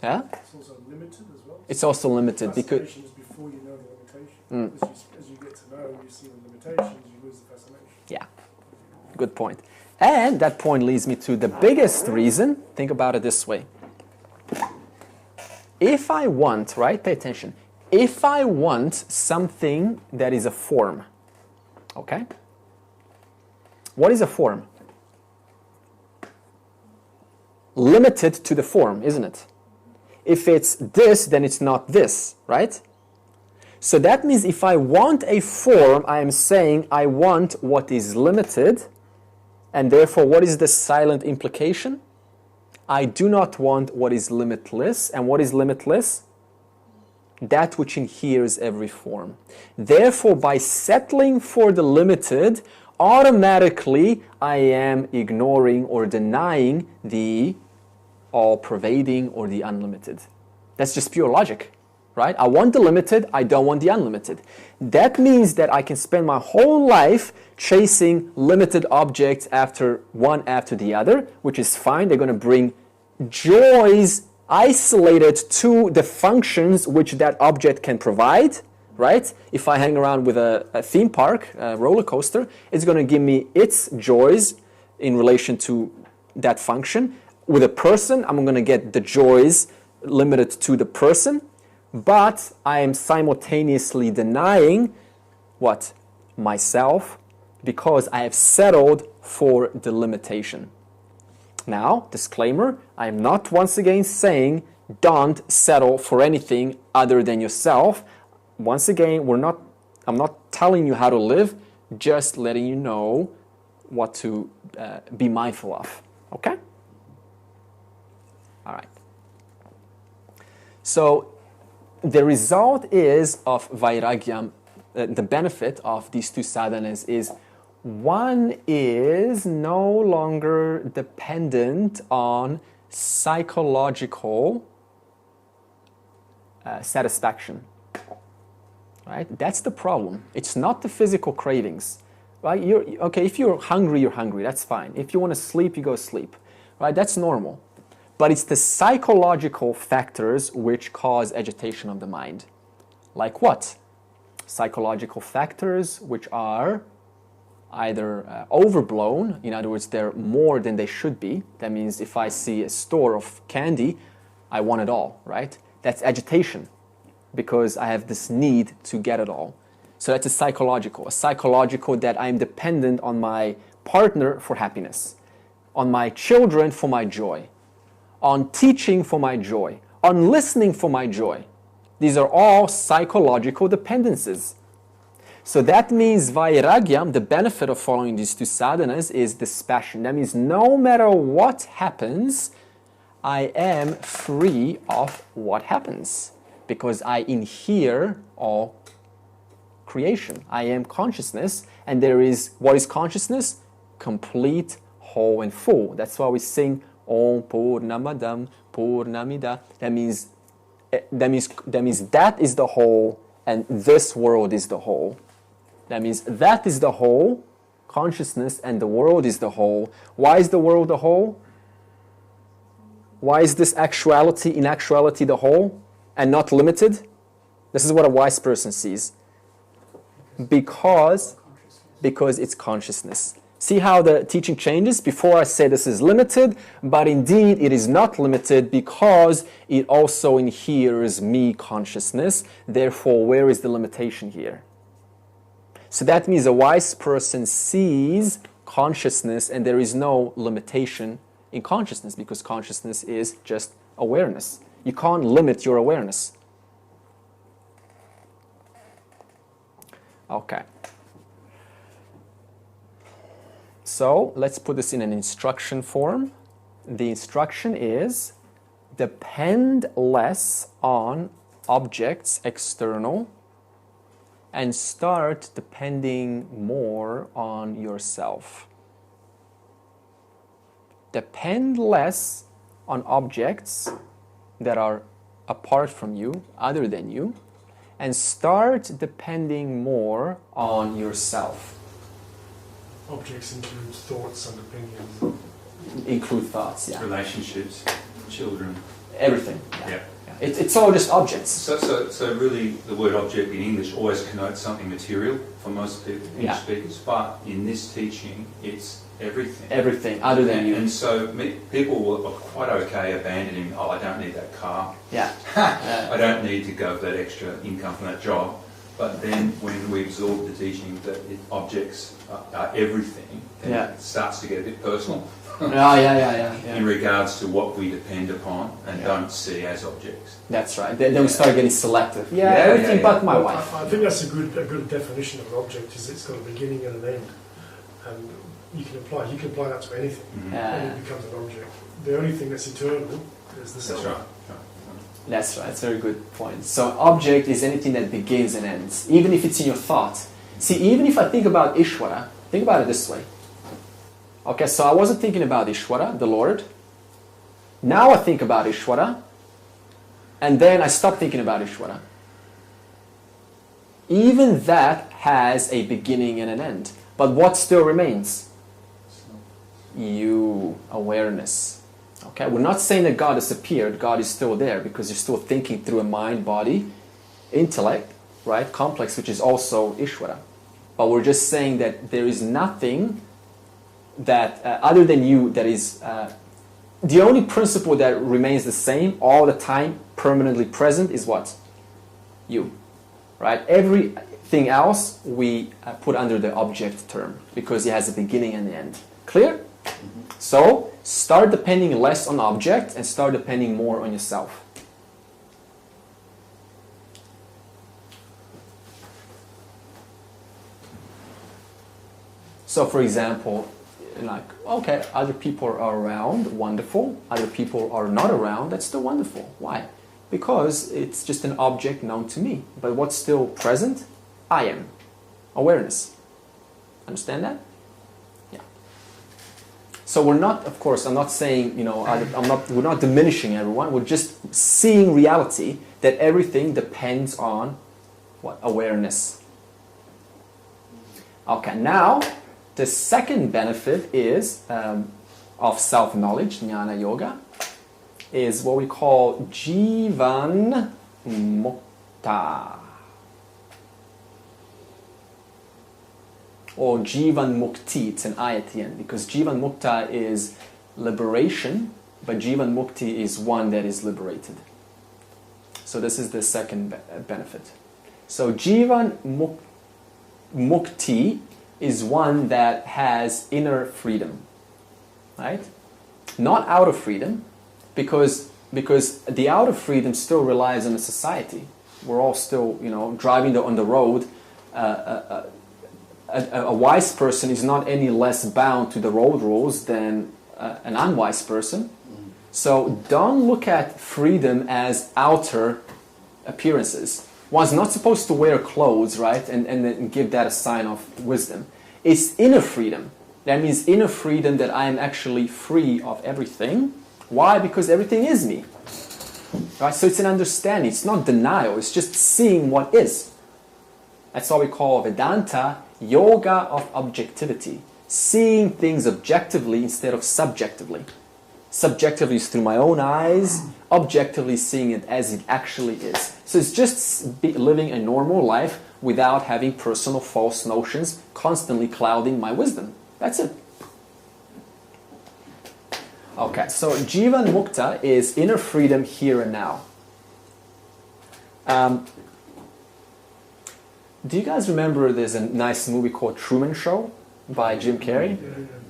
Yeah? It's also limited as well. It's also limited because... Fascination is before you know the limitation. As you get to know, you see the limitations, you lose the fascination. Yeah, good point. And that point leads me to the biggest reason. Think about it this way. If I want, right, pay attention. If I want something that is a form, okay? What is a form? Limited to the form, isn't it? If it's this, then it's not this, right? So that means if I want a form, I am saying I want what is limited, and therefore what is the silent implication? I do not want what is limitless, and what is limitless? That which inheres every form. Therefore, by settling for the limited, automatically I am ignoring or denying the all-pervading or the unlimited. That's just pure logic, right? I want the limited, I don't want the unlimited. That means that I can spend my whole life chasing limited objects one after the other, which is fine. They're going to bring joys isolated to the functions which that object can provide, right? If I hang around with a theme park, a roller coaster, it's going to give me its joys in relation to that function. With a person, I'm going to get the joys limited to the person, but I am simultaneously denying what? Myself, because I have settled for the limitation. Now, disclaimer, I am not once again saying don't settle for anything other than yourself. Once again, I'm not telling you how to live, just letting you know what to be mindful of. Okay? All right. So the result is of Vairagyam, the benefit of these two sadhanas is one is no longer dependent on psychological satisfaction. Right? That's the problem. It's not the physical cravings. Right? If you're hungry, you're hungry. That's fine. If you want to sleep, you go sleep. Right? That's normal. But it's the psychological factors which cause agitation of the mind. Like what? Psychological factors which are either overblown, in other words, they're more than they should be. That means if I see a store of candy, I want it all, right? That's agitation because I have this need to get it all. So that's a psychological that I'm dependent on my partner for happiness, on my children for my joy, on teaching for my joy, on listening for my joy. These are all psychological dependencies. So that means Vairagyam, the benefit of following these two sadhanas is dispassion. That means no matter what happens, I am free of what happens because I inhere all creation. I am consciousness, and what is consciousness? Complete, whole, and full. That's why we sing Om Purnamadam Purnamida. That means that is the whole, and this world is the whole. That means that is the whole, consciousness, and the world is the whole. Why is the world the whole? Why is this actuality, in actuality, the whole, and not limited? This is what a wise person sees. Because it's consciousness. See how the teaching changes? Before I say this is limited, but indeed it is not limited because it also inheres me consciousness. Therefore, where is the limitation here? So that means a wise person sees consciousness and there is no limitation in consciousness because consciousness is just awareness. You can't limit your awareness. Okay. So let's put this in an instruction form. The instruction is depend less on objects external and start depending more on yourself. Depend less on objects that are apart from you, other than you, and start depending more on yourself. Objects include thoughts and opinions. Include thoughts, yeah. Relationships, children. Everything. Yeah. It's all just objects. So really, the word object in English always connotes something material for most people, English speakers. But in this teaching, it's everything. Everything other than you. And so people are quite okay abandoning. Oh, I don't need that car. Yeah. I don't need to go for that extra income from that job. But then when we absorb the teaching that objects are everything, then it starts to get a bit personal. Yeah. In regards to what we depend upon and don't see as objects. That's right. Then we start getting selective. Everything but my wife. I think that's a good definition of an object. Is it's got a beginning and an end, and you can apply that to anything, and it becomes an object. The only thing that's eternal is the self. That's right. That's right. That's a very good point. So object is anything that begins and ends, even if it's in your thought. See, even if I think about Ishvara, think about it this way. Okay, so I wasn't thinking about Ishvara, the Lord. Now I think about Ishvara, and then I stop thinking about Ishvara. Even that has a beginning and an end. But what still remains? You, awareness. Okay, we're not saying that God disappeared. God is still there because you're still thinking through a mind, body, intellect, right? Complex, which is also Ishvara. But we're just saying that there is nothing that other than you that is the only principle that remains the same all the time, permanently present, is what? You. Right? Everything else we put under the object term because it has a beginning and an end. Clear? Mm-hmm. So start depending less on object and start depending more on yourself. So for example, like, okay, other people are around, wonderful. Other people are not around, that's still wonderful. Why? Because it's just an object known to me. But what's still present? I am. Awareness. Understand that? Yeah. So we're not, of course, I'm not saying, we're not diminishing everyone. We're just seeing reality that everything depends on what? Awareness. Okay, now the second benefit is of self-knowledge, Jnana Yoga, is what we call Jivan Mukta. Or Jivan Mukti, it's an I at the end, because Jivan Mukta is liberation, but Jivan Mukti is one that is liberated. So this is the second benefit. So Jivan Mukti is one that has inner freedom, right? Not outer freedom, because the outer freedom still relies on the society. We're all still, driving on the road. A wise person is not any less bound to the road rules than an unwise person. So don't look at freedom as outer appearances. One's not supposed to wear clothes, right, and then give that a sign of wisdom. It's inner freedom. That means inner freedom that I am actually free of everything. Why? Because everything is me. Right? So it's an understanding. It's not denial. It's just seeing what is. That's what we call Vedanta, yoga of objectivity. Seeing things objectively instead of subjectively. Subjectively is through my own eyes. Objectively seeing it as it actually is. So it's just living a normal life without having personal false notions constantly clouding my wisdom. That's it. Okay, so Jivan Mukta is inner freedom here and now. Do you guys remember there's a nice movie called Truman Show by Jim Carrey?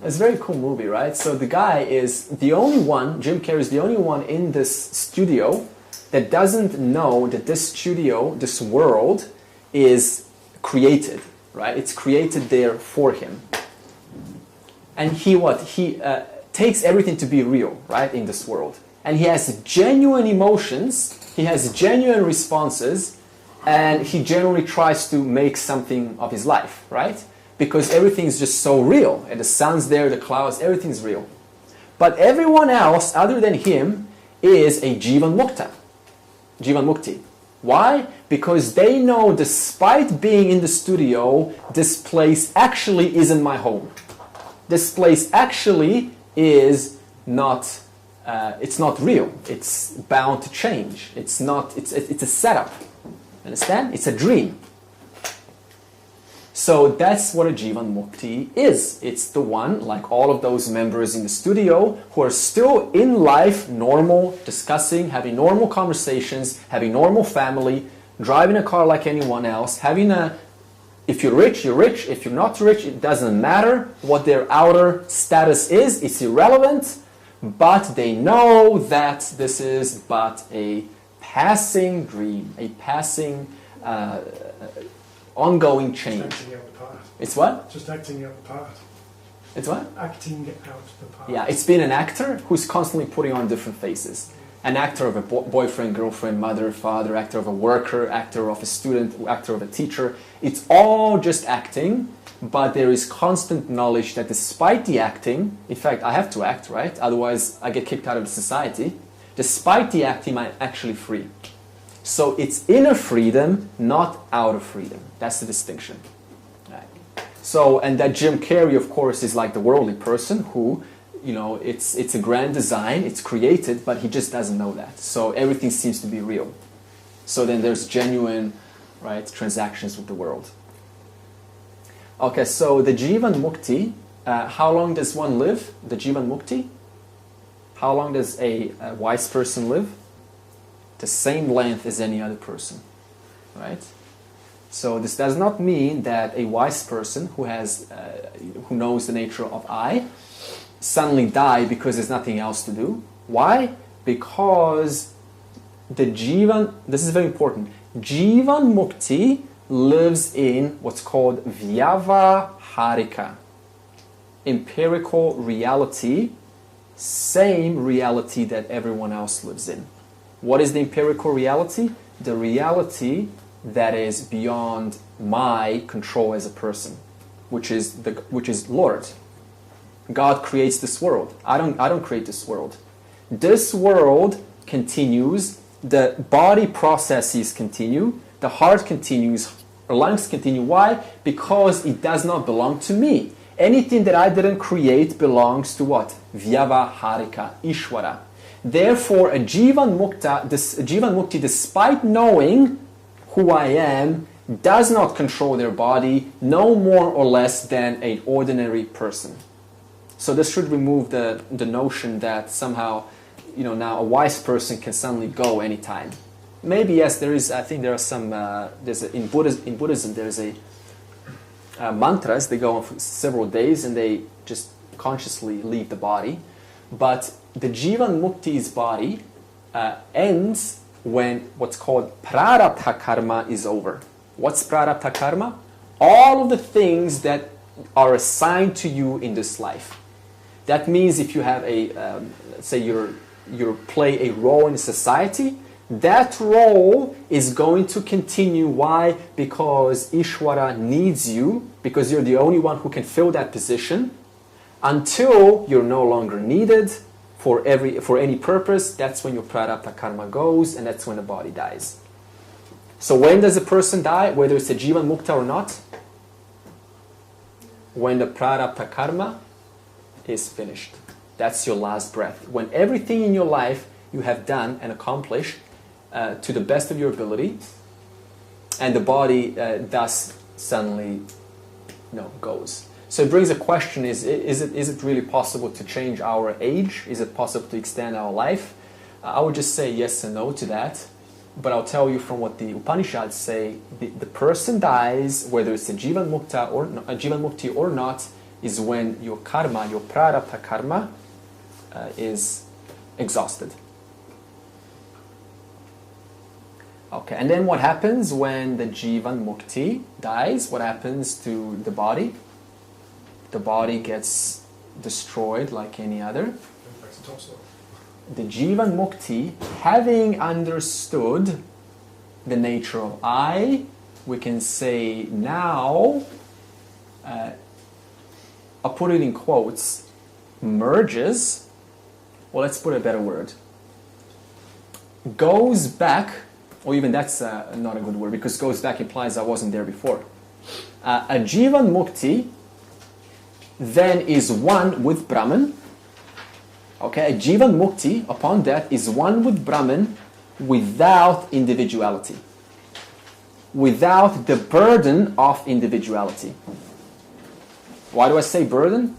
It's a very cool movie, right? So the guy is the only one, Jim Carrey is the only one in this studio that doesn't know that this studio, this world, is created, right? It's created there for him. And he takes everything to be real, right, in this world. And he has genuine emotions, he has genuine responses, and he generally tries to make something of his life, right? Because everything's just so real. And the sun's there, the clouds, everything's real. But everyone else, other than him, is a Jivan Mukta. Jivan Mukti. Why? Because they know, despite being in the studio, this place actually isn't my home. This place actually is not, it's not real. It's bound to change. It's a setup. Understand? It's a dream. So that's what a Jivan Mukti is. It's the one, like all of those members in the studio, who are still in life, normal, discussing, having normal conversations, having normal family, driving a car like anyone else, if you're rich, you're rich. If you're not rich, it doesn't matter what their outer status is. It's irrelevant. But they know that this is but a passing dream, a passing ongoing change. Just acting out the part. It's what? Just acting out the part. It's what? Acting out the part. Yeah, it's been an actor who's constantly putting on different faces. An actor of a boyfriend, girlfriend, mother, father, actor of a worker, actor of a student, actor of a teacher. It's all just acting, but there is constant knowledge that despite the acting, in fact, I have to act, right? Otherwise, I get kicked out of the society. Despite the acting, I'm actually free. So it's inner freedom, not outer freedom. That's the distinction. Right. So, and that Jim Carrey, of course, is like the worldly person who, you know, it's a grand design, it's created, but he just doesn't know that. So everything seems to be real. So then there's genuine, right, transactions with the world. Okay, so the Jivan Mukti, how long does one live? The Jivan Mukti? How long does a wise person live? The same length as any other person, right? So this does not mean that a wise person who knows the nature of I suddenly die because there's nothing else to do. Why? Because the Jivan, this is very important, Jivan Mukti lives in what's called Vyavaharika, empirical reality, same reality that everyone else lives in. What is the empirical reality? The reality that is beyond my control as a person, which is Lord. God creates this world. I don't create this world. This world continues. The body processes continue. The heart continues. Lungs continue. Why? Because it does not belong to me. Anything that I didn't create belongs to what? Vyavaharika, Ishvara. Therefore, a Jivan Mukti, despite knowing who I am, does not control their body no more or less than an ordinary person. So this should remove the notion that somehow, you know, now a wise person can suddenly go anytime. Maybe yes, there is. I think there are some. In Buddhism, there's a mantras. They go on for several days and they just consciously leave the body. But the Jivan Mukti's body ends when what's called prarabdha karma is over. What's prarabdha karma? All of the things that are assigned to you in this life. That means if you have let's say you play a role in society, that role is going to continue. Why? Because Ishvara needs you, because you're the only one who can fill that position, until you're no longer needed for any purpose. That's when your prarabdha karma goes, and that's when the body dies. So when does a person die, whether it's a Jivan Mukta or not? When the prarabdha karma is finished. That's your last breath. When everything in your life you have done and accomplished to the best of your ability, and the body thus suddenly goes. So it brings a question, is it really possible to change our age? Is it possible to extend our life? I would just say yes and no to that. But I'll tell you from what the Upanishads say, the person dies, whether it's a Jivan Mukta or a Jivan Mukti or not, is when your karma, your prarabdha karma, is exhausted. Okay, and then what happens when the Jivan Mukti dies? What happens to the body? The body gets destroyed like any other. The Jivan Mukti, having understood the nature of I, we can say now, I'll put it in quotes, merges well, let's put a better word, goes back, or even that's not a good word, because goes back implies I wasn't there before. A Jivan Mukti then is one with Brahman. Okay, a Jivan Mukti, upon that, is one with Brahman without individuality. Without the burden of individuality. Why do I say burden?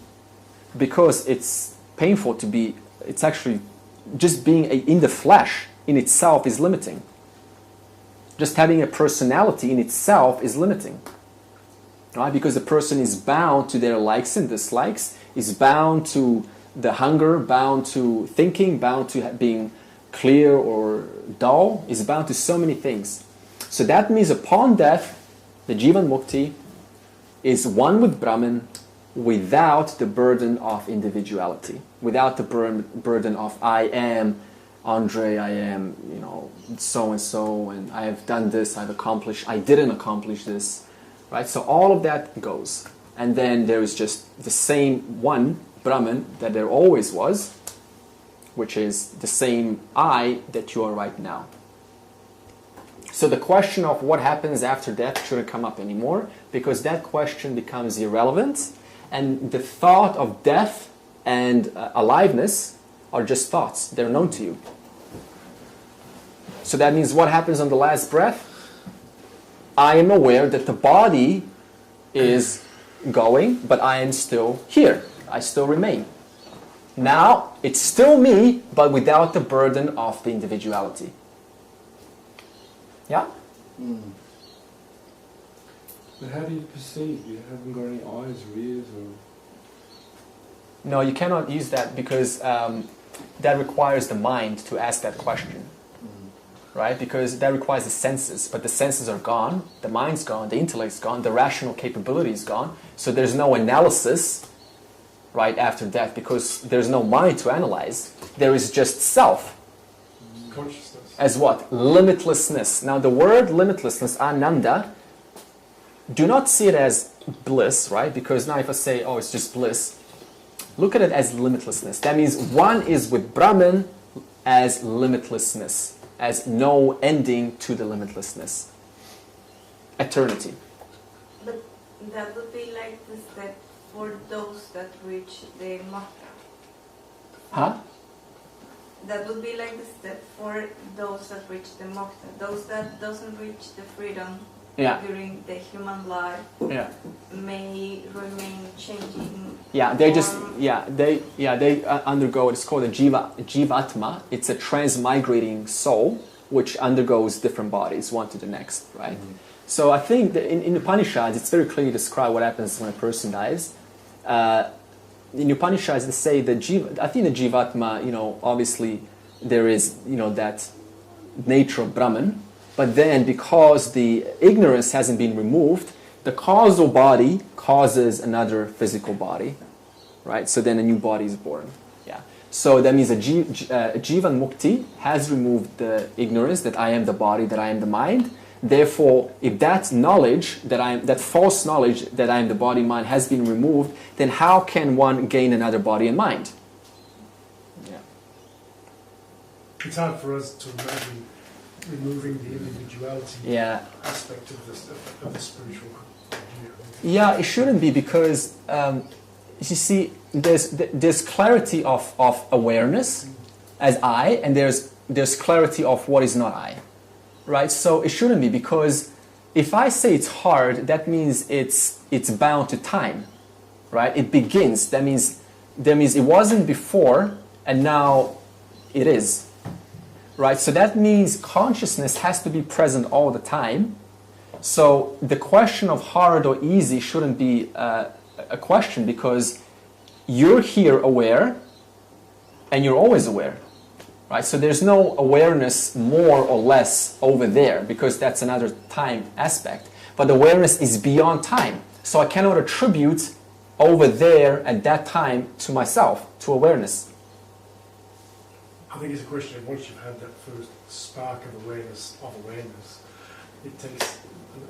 Because it's painful to be, it's actually, just being in the flesh in itself is limiting. Just having a personality in itself is limiting. Right? Because the person is bound to their likes and dislikes, is bound to the hunger, bound to thinking, bound to being clear or dull, is bound to so many things. So that means upon death, the Jivan Mukti is one with Brahman without the burden of individuality, without the burden of I am Andre, I am, so and so, and I have done this, I've accomplished, I didn't accomplish this. Right? So all of that goes. And then there is just the same one, Brahman, that there always was, which is the same I that you are right now. So the question of what happens after death shouldn't come up anymore, because that question becomes irrelevant, and the thought of death and aliveness are just thoughts. They're known to you. So that means what happens on the last breath? I am aware that the body is going, but I am still here. I still remain. Now, it's still me, but without the burden of the individuality. Yeah? But how do you perceive? You haven't got any eyes or ears or... No, you cannot use that because that requires the mind to ask that question. Right? Because that requires the senses, but the senses are gone, the mind's gone, the intellect's gone, the rational capability is gone, so there's no analysis right after death because there's no mind to analyze. There is just self. Consciousness. As what? Limitlessness. Now the word limitlessness, ananda, do not see it as bliss, right? Because now if I say, oh, it's just bliss, look at it as limitlessness. That means one is with Brahman as limitlessness, as no ending to the limitlessness. Eternity. But that would be like the step for those that reach the moksha. Huh? That would be like the step for those that reach the moksha. Those that doesn't reach the freedom during the human life may remain changing. Yeah, they just they undergo. It's called a jivatma. It's a transmigrating soul which undergoes different bodies, one to the next, right? Mm-hmm. So I think that in Upanishads, it's very clearly described what happens when a person dies. In Upanishads, they say that I think the jivatma, obviously there is, that nature of Brahman, but then because the ignorance hasn't been removed, the causal body causes another physical body, right? So then a new body is born. Yeah. So that means a Jivan Mukti has removed the ignorance that I am the body, that I am the mind. Therefore, if that knowledge, that false knowledge that I am the body, mind has been removed, then how can one gain another body and mind? Yeah. It's hard for us to imagine removing the individuality aspect of the spiritual idea. Yeah, it shouldn't be because, you see, there's clarity of awareness as I, and there's clarity of what is not I. Right, so it shouldn't be, because if I say it's hard, that means it's bound to time, right? It begins. That means it wasn't before, and now it is, right? So that means consciousness has to be present all the time. So the question of hard or easy shouldn't be a question, because you're here aware, and you're always aware. Right? So there's no awareness more or less over there, because that's another time aspect. But awareness is beyond time. So I cannot attribute over there at that time to myself, to awareness. I think it's a question of once you've had that first spark of awareness, it takes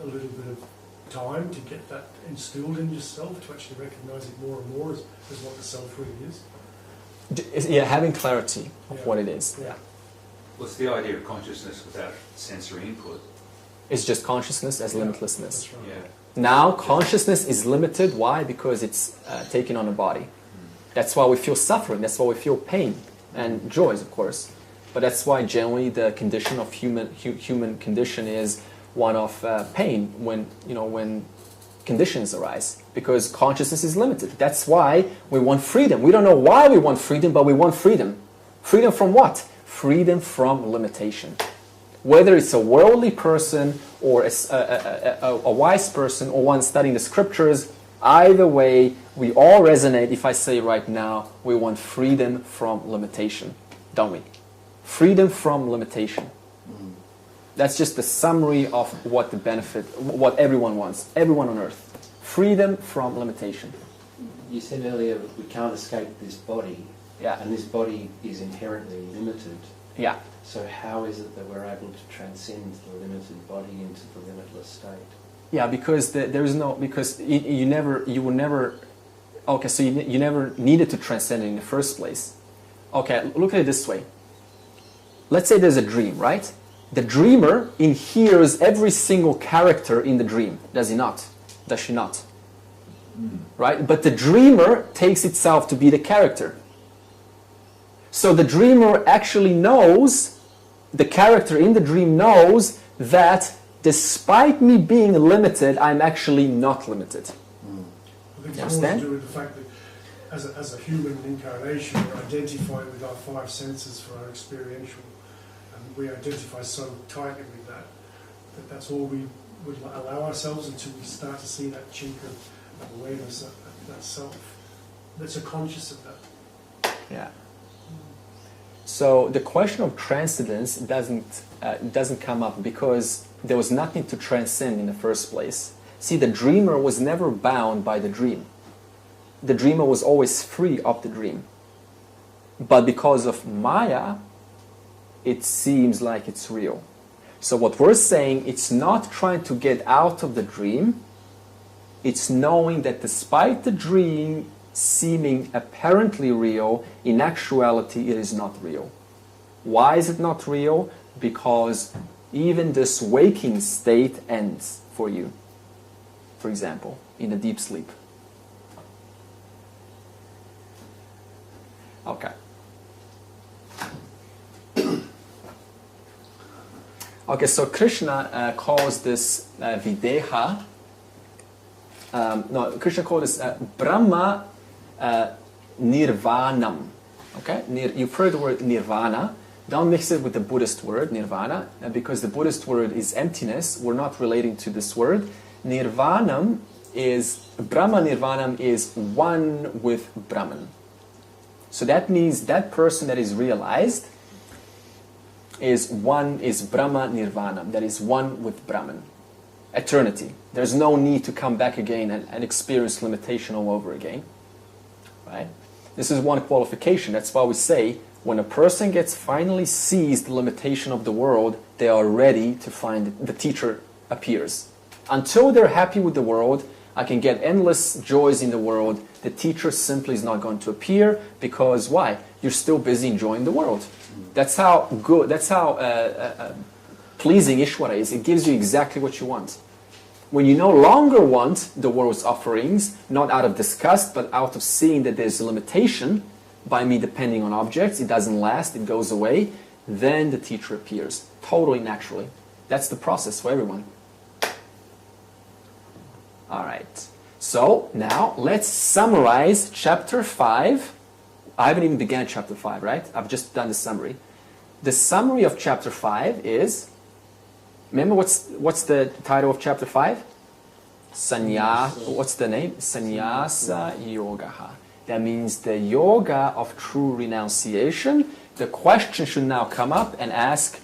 a little bit of time to get that instilled in yourself, to actually recognize it more and more as what the self really is. Yeah, having clarity of what it is. Yeah. What's the idea of consciousness without sensory input? It's just consciousness as limitlessness. That's right. Yeah. Now, consciousness is limited. Why? Because it's taking on a body. That's why we feel suffering. That's why we feel pain and joys, of course. But that's why generally the condition of human condition is one of pain when conditions arise, because consciousness is limited. That's why we want freedom. We don't know why we want freedom, but we want freedom. Freedom from what? Freedom from limitation. Whether it's a worldly person or a wise person or one studying the scriptures, either way, we all resonate if I say right now, we want freedom from limitation, don't we? Freedom from limitation. That's just the summary of what the benefit, what everyone wants, everyone on earth. Freedom from limitation. You said earlier we can't escape this body, Yeah. and this body is inherently limited. Yeah. So how is it that we're able to transcend the limited body into the limitless state? Yeah, because there is no, because you will never, okay, so you never needed to transcend it in the first place. Okay, look at it this way. Let's say there's a dream, right? The dreamer inheres every single character in the dream, does he not? Does she not? Right? But the dreamer takes itself to be the character. So the dreamer actually knows, the character in the dream knows that despite me being limited, I'm actually not limited. I think You it's more to understand? do with the fact that as a human incarnation, we identify with our five senses for our experiential, and we identify so tightly with that that's all we would allow ourselves until we start to see that chink of awareness, that self, that's a conscious of that. Yeah. So the question of transcendence doesn't come up because there was nothing to transcend in the first place. See, the dreamer was never bound by the dream. The dreamer was always free of the dream. But because of Maya, it seems like it's real. So what we're saying, it's not trying to get out of the dream, it's knowing that despite the dream seeming apparently real, in actuality it is not real. Why is it not real? Because even this waking state ends for you. For example, in a deep sleep. Okay. Okay, so Krishna calls this videha. Krishna calls this Brahma nirvanam. Okay, you've heard the word nirvana. Don't mix it with the Buddhist word nirvana, because the Buddhist word is emptiness. We're not relating to this word. Nirvanam is, Brahma nirvanam is one with Brahman. So that means that person that is realized is Brahma nirvanam, that is one with Brahman. Eternity. There's no need to come back again and experience limitation all over again. Right? This is one qualification. That's why we say when a person gets finally sees the limitation of the world, they are ready to find the teacher appears. Until they're happy with the world, I can get endless joys in the world, the teacher simply is not going to appear because why? You're still busy enjoying the world. That's how good, that's how pleasing Ishvara is. It gives you exactly what you want. When you no longer want the world's offerings, not out of disgust, but out of seeing that there's a limitation by me depending on objects, it doesn't last, it goes away, then the teacher appears, totally naturally. That's the process for everyone. All right. So now let's summarize chapter 5. I haven't even begun chapter 5, right? I've just done the summary. The summary of chapter 5 is, remember what's the title of chapter 5? What's the name? Sannyasa Yoga. That means the yoga of true renunciation. The question should now come up and ask,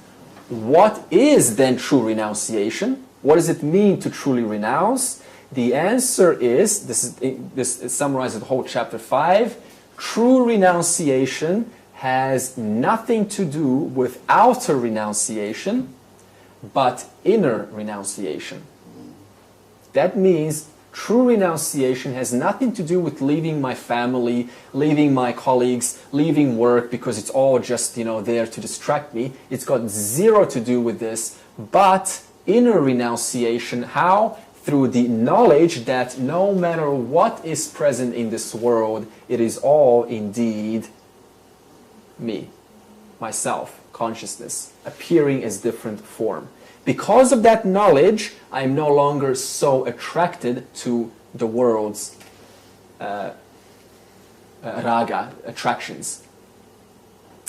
what is then true renunciation? What does it mean to truly renounce? The answer is, this summarizes the whole chapter 5, true renunciation has nothing to do with outer renunciation, but inner renunciation. That means True renunciation has nothing to do with leaving my family, leaving my colleagues, leaving work because it's all just, there to distract me. It's got zero to do with this. But inner renunciation, how? Through the knowledge that no matter what is present in this world, it is all indeed me, myself, consciousness, appearing as different form. Because of that knowledge, I am no longer so attracted to the world's raga, attractions,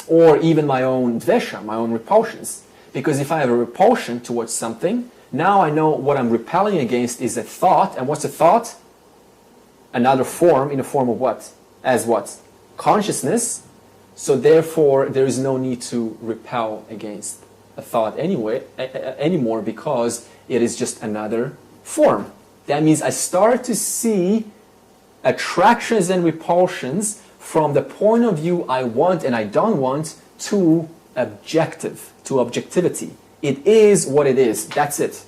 or even my own dvesha, my own repulsions. Because if I have a repulsion towards something, now I know what I'm repelling against is a thought. And what's a thought? Another form, in a form of what? As what? Consciousness. So therefore, there is no need to repel against a thought anymore, because it is just another form. That means I start to see attractions and repulsions from the point of view I want and I don't want to objectivity. It is what it is. That's it.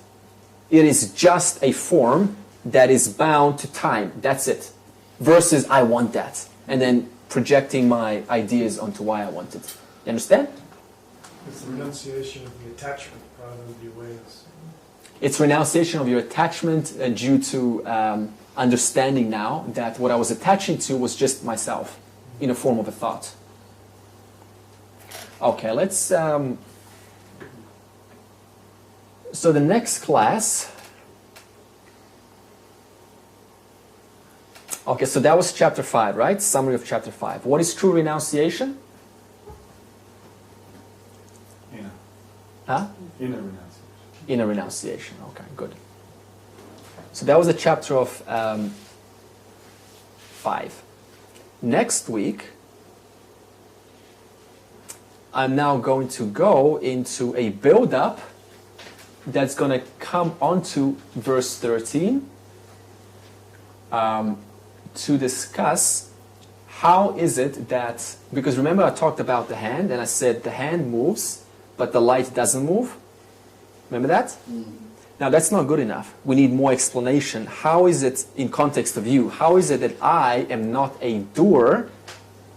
It is just a form that is bound to time. That's it. Versus I want that. And then projecting my ideas onto why I want it. You understand? It's the renunciation of the attachment rather than the awareness. It's renunciation of your attachment due to understanding now that what I was attaching to was just myself in a form of a thought. Okay, let's... So the next class... Okay, so that was chapter 5, right? Summary of chapter 5. What is true renunciation? Huh? Inner renunciation. Inner renunciation. Okay, good. So that was a chapter of 5. Next week, I'm now going to go into a build-up that's going to come onto verse 13 to discuss how is it that, because remember I talked about the hand and I said the hand moves but the light doesn't move. Remember that? Now that's not good enough. We need more explanation. How is it in context of you? How is it that I am not a doer?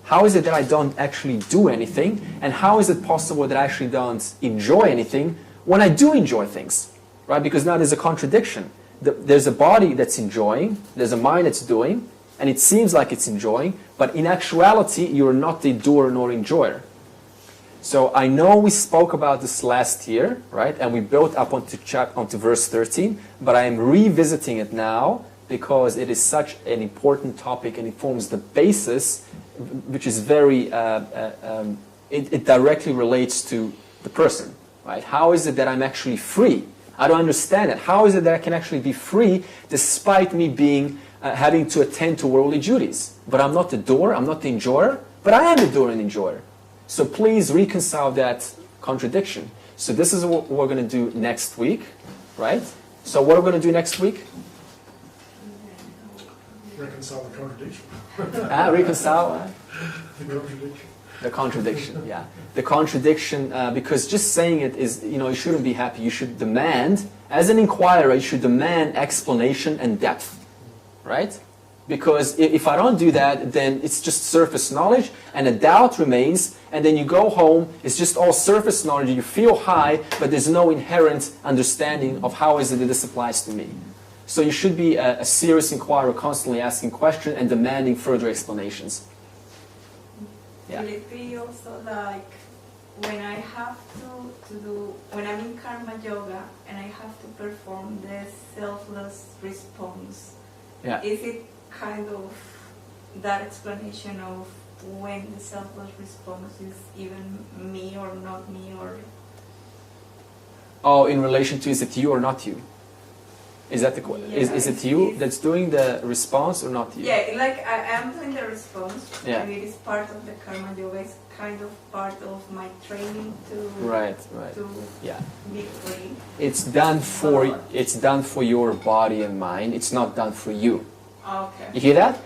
How is it that I don't actually do anything? And how is it possible that I actually don't enjoy anything when I do enjoy things? Right? Because now there's a contradiction. There's a body that's enjoying, there's a mind that's doing, and it seems like it's enjoying, but in actuality you're not a doer nor enjoyer. So I know we spoke about this last year, right? And we built up onto verse 13, but I am revisiting it now because it is such an important topic and it forms the basis, which is very, it directly relates to the person, right? How is it that I'm actually free? I don't understand it. How is it that I can actually be free despite me being, having to attend to worldly duties? But I'm not the doer, I'm not the enjoyer, but I am the doer and enjoyer. So please reconcile that contradiction. So this is what we're going to do next week, right? So what are we going to do next week? Reconcile the contradiction. Reconcile The contradiction. the contradiction, yeah. The contradiction, because just saying it is, you shouldn't be happy. You should demand, as an inquirer, you should demand explanation and depth, right? Because if I don't do that, then it's just surface knowledge, and a doubt remains, and then you go home, it's just all surface knowledge, you feel high, but there's no inherent understanding of how is it that this applies to me. So you should be a serious inquirer, constantly asking questions and demanding further explanations. Yeah. Will it be also like when I have to do, when I'm in karma yoga and I have to perform the selfless response, Yeah. is it kind of that explanation of when the selfless response is even me or not me, or... Oh, in relation to, is it you or not you? Is that the question? Yeah, is it you that's doing the response or not you? Yeah, like I am doing the response, Yeah. and it is part of the karma yoga, it's kind of part of my training to, Right. to Yeah. be free. It's done for your body and mind. It's not done for you. Okay. You hear that?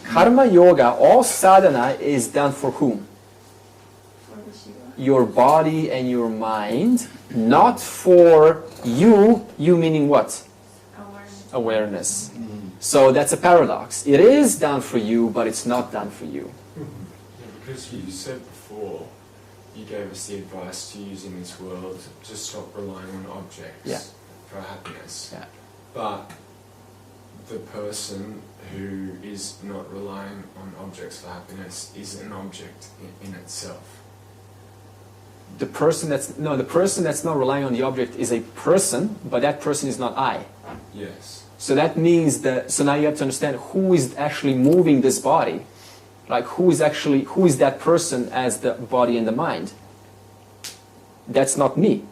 Karma yoga, all sadhana is done for whom? For the Shiva. Your body and your mind, not for you. You meaning what? Awareness. Awareness. So that's a paradox. It is done for you, but it's not done for you. Yeah, because you said before, you gave us the advice to use in this world to stop relying on objects for happiness. Yeah. But the person who is not relying on objects for happiness is an object in itself. The person that's not relying on the object is a person, but that person is not I. Yes. So that means that, so now you have to understand who is actually moving this body. Like who is that person as the body and the mind? That's not me.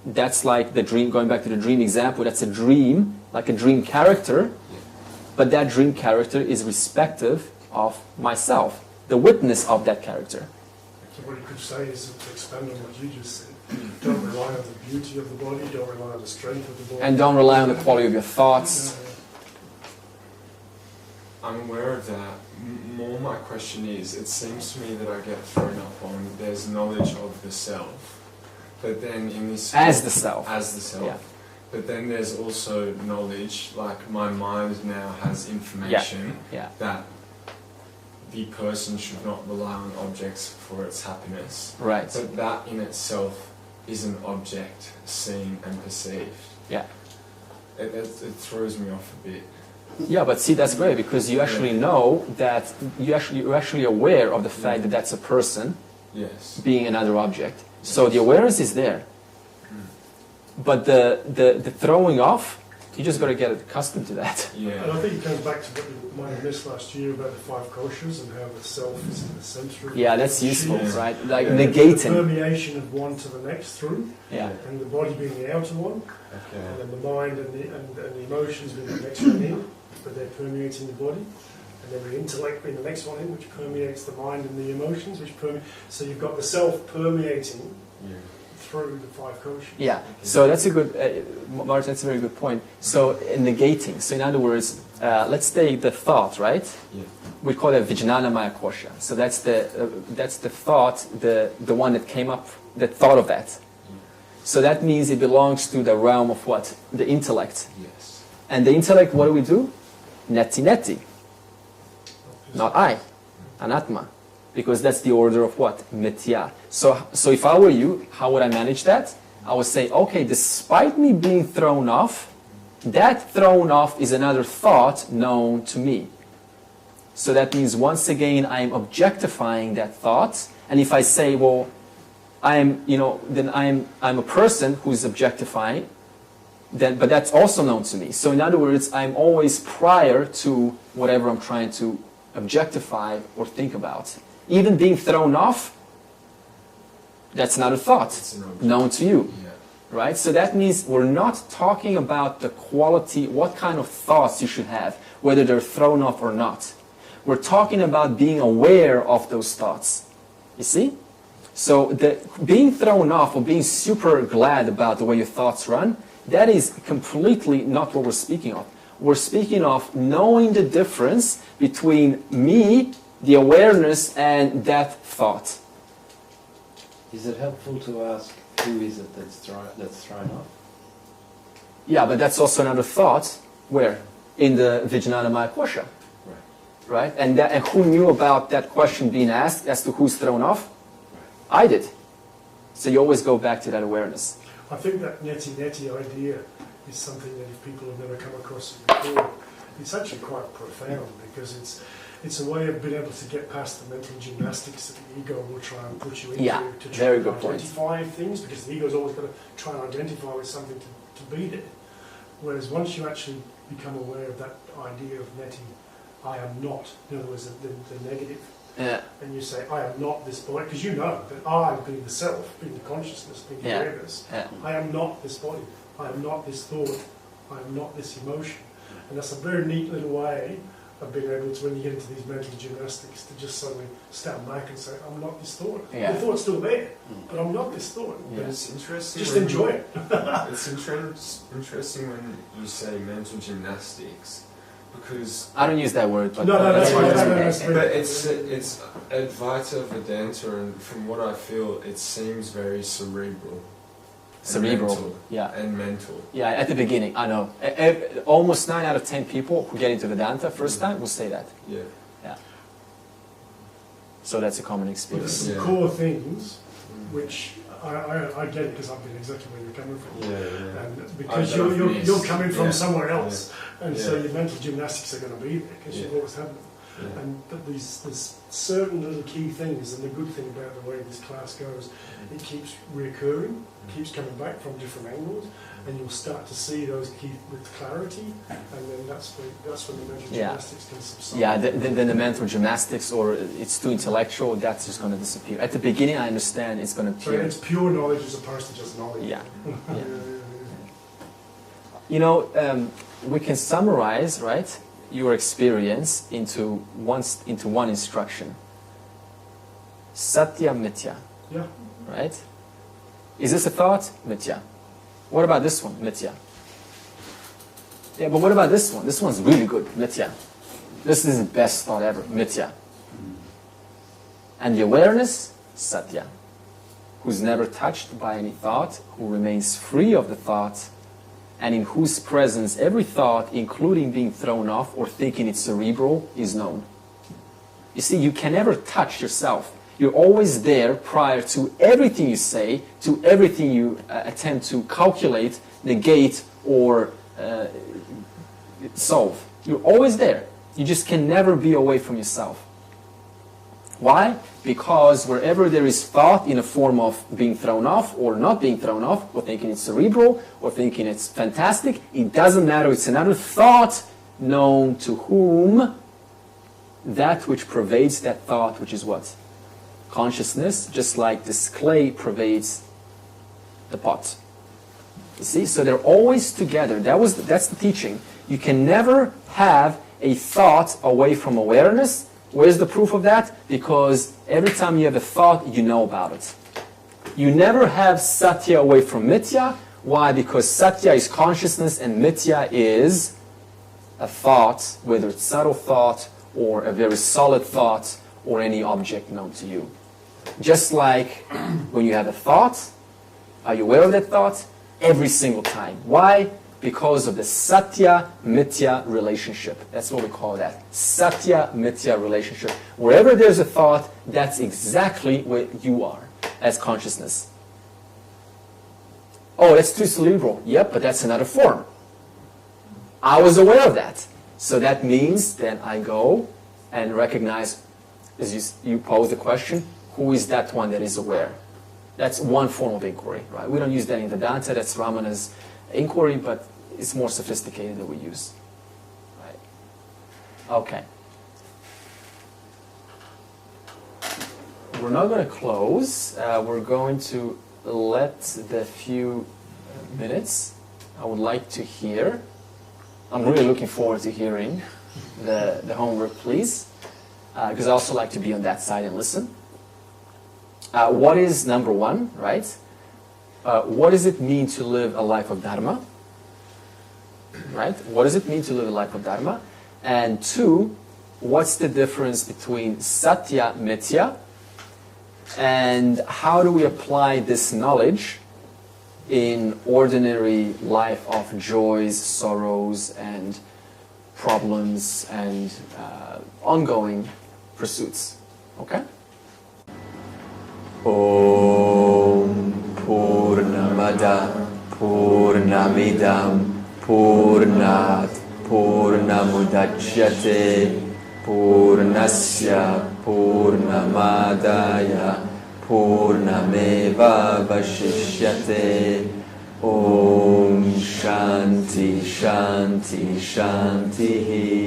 That's like the dream, going back to the dream example, that's a dream, like a dream character, but that dream character is respective of myself, the witness of that character. So what you could say is, to expand on what you just said, don't rely on the beauty of the body, don't rely on the strength of the body. And don't rely on the quality of your thoughts. I'm aware of that. More my question is, it seems to me that I get thrown up on there's knowledge of the self, but then in this... As the self. As the self. Yeah. But then there's also knowledge, like my mind now has information that the person should not rely on objects for its happiness. Right. But that in itself is an object seen and perceived. Yeah. It throws me off a bit. Yeah, but see, that's great because you actually know that you're actually aware of the fact that that's a person being another object. So the awareness is there. But the throwing off, you just got to get accustomed to that. Yeah. And I think it comes back to what we might have missed last year about the 5 koshas and how the self is in the center of that's useful, right? Like negating. negating. The permeation of one to the next through. Yeah. And the body being the outer one. Okay. And then the mind and the emotions being the next one in, but they're permeating the body. And then the intellect being the next one in, which permeates the mind and the emotions, which so you've got the self permeating through the 5 koshas. Yeah, so that's a good, Martin, that's a very good point. So negating, so in other words, let's take the thought, right? Yeah. We call it Vijnana Maya kosha. So that's the thought, the one that came up, that thought of that. Yeah. So that means it belongs to the realm of what? The intellect. Yes. And the intellect, what do? Neti. Not I, Anatma. Because that's the order of what? Mitya. So if I were you, how would I manage that? I would say, okay, despite me being thrown off, that thrown off is another thought known to me. So that means once again I'm objectifying that thought. And if I say, well, then I'm a person who's objectifying, but that's also known to me. So in other words, I'm always prior to whatever I'm trying to objectify or think about. Even being thrown off, that's not a thought known to you, right? So that means we're not talking about the quality, what kind of thoughts you should have, whether they're thrown off or not. We're talking about being aware of those thoughts, you see? So being thrown off or being super glad about the way your thoughts run, that is completely not what we're speaking of. We're speaking of knowing the difference between me, the awareness, and that thought. Is it helpful to ask who is it that's thrown off? Yeah, but that's also another thought. Where? In the Vijnana Maya kosha. Right? And who knew about that question being asked as to who's thrown off? I did. So you always go back to that awareness. I think that neti idea is something that if people have never come across it before, it's actually quite profound because it's a way of being able to get past the mental gymnastics that the ego will try and put you into to try and identify things, because the ego's always going to try and identify with something to beat it. Whereas once you actually become aware of that idea of neti, I am not, in other words, the negative, and you say, I am not this body, because you know that I, being the self, being the consciousness, being the awareness, I am not this body, I am not this thought, I am not this emotion. And that's a very neat little way of being able to, when you get into these mental gymnastics, to just suddenly stand back and say, I'm not this thought. The thought's still there, but I'm not this thought. But it's interesting. Just enjoy it. It's interesting when you say mental gymnastics, because I don't use that word, but that's fine. But it's Advaita Vedanta, and from what I feel, it seems very cerebral. cerebral. And mental. Yeah, at the beginning, I know. Almost 9 out of 10 people who get into Vedanta first time will say that. Yeah. Yeah. So that's a common experience. There's some core things which I get it because I've been exactly where you're coming from. And because you're coming from somewhere else, and so your mental gymnastics are going to be there because you've always had them. But there's certain little key things, and the good thing about the way this class goes, it keeps reoccurring, keeps coming back from different angles, and you'll start to see those key with clarity, and then that's when the mental gymnastics can subside. Yeah, then the mental gymnastics, or it's too intellectual, that's just going to disappear. At the beginning, I understand it's going to appear. So it's pure knowledge as opposed to just knowledge. Yeah. You know, we can summarize, right, your experience into one instruction. Satya Mithya. Yeah. Right? Is this a thought? Mithya. What about this one? Mithya. Yeah, but what about this one? This one's really good. Mithya. This is the best thought ever. Mithya. And the awareness? Satya. Who's never touched by any thought, who remains free of the thought, and in whose presence every thought, including being thrown off or thinking it's cerebral, is known. You see, you can never touch yourself. You're always there prior to everything you say, to everything you attempt to calculate, negate, or solve. You're always there. You just can never be away from yourself. Why? Because wherever there is thought in a form of being thrown off or not being thrown off, or thinking it's cerebral, or thinking it's fantastic, it doesn't matter. It's another thought known to whom that which pervades that thought, which is what? Consciousness, just like this clay pervades the pot. You see, so they're always together. That's the teaching. You can never have a thought away from awareness. Where's the proof of that? Because every time you have a thought, you know about it. You never have satya away from mithya. Why? Because satya is consciousness and mithya is a thought, whether it's subtle thought or a very solid thought or any object known to you. Just like when you have a thought, are you aware of that thought? Every single time. Why? Because of the satya-mithya relationship. That's what we call that. Satya-mithya relationship. Wherever there's a thought, that's exactly what you are as consciousness. Oh, that's too cerebral. Yep, but that's another form. I was aware of that. So that means then I go and recognize, as you pose the question, who is that one that is aware? That's one form of inquiry, right? We don't use that in Vedanta. That's Ramana's inquiry, but it's more sophisticated that we use. Right? Okay. We're not going to close. We're going to let the few minutes. I would like to hear. I'm really looking forward to hearing the homework, please, because I also like to be on that side and listen. What is number one, right? What does it mean to live a life of Dharma? Right? What does it mean to live a life of Dharma? And two, what's the difference between Satya, Mithya, and how do we apply this knowledge in ordinary life of joys, sorrows, and problems, and ongoing pursuits? Okay? Om Purnamada Purnamidam Purnat Purnamudachyate Purnasya Purnamadaya Purnameva Vashishyate. Om Shanti Shanti Shanti.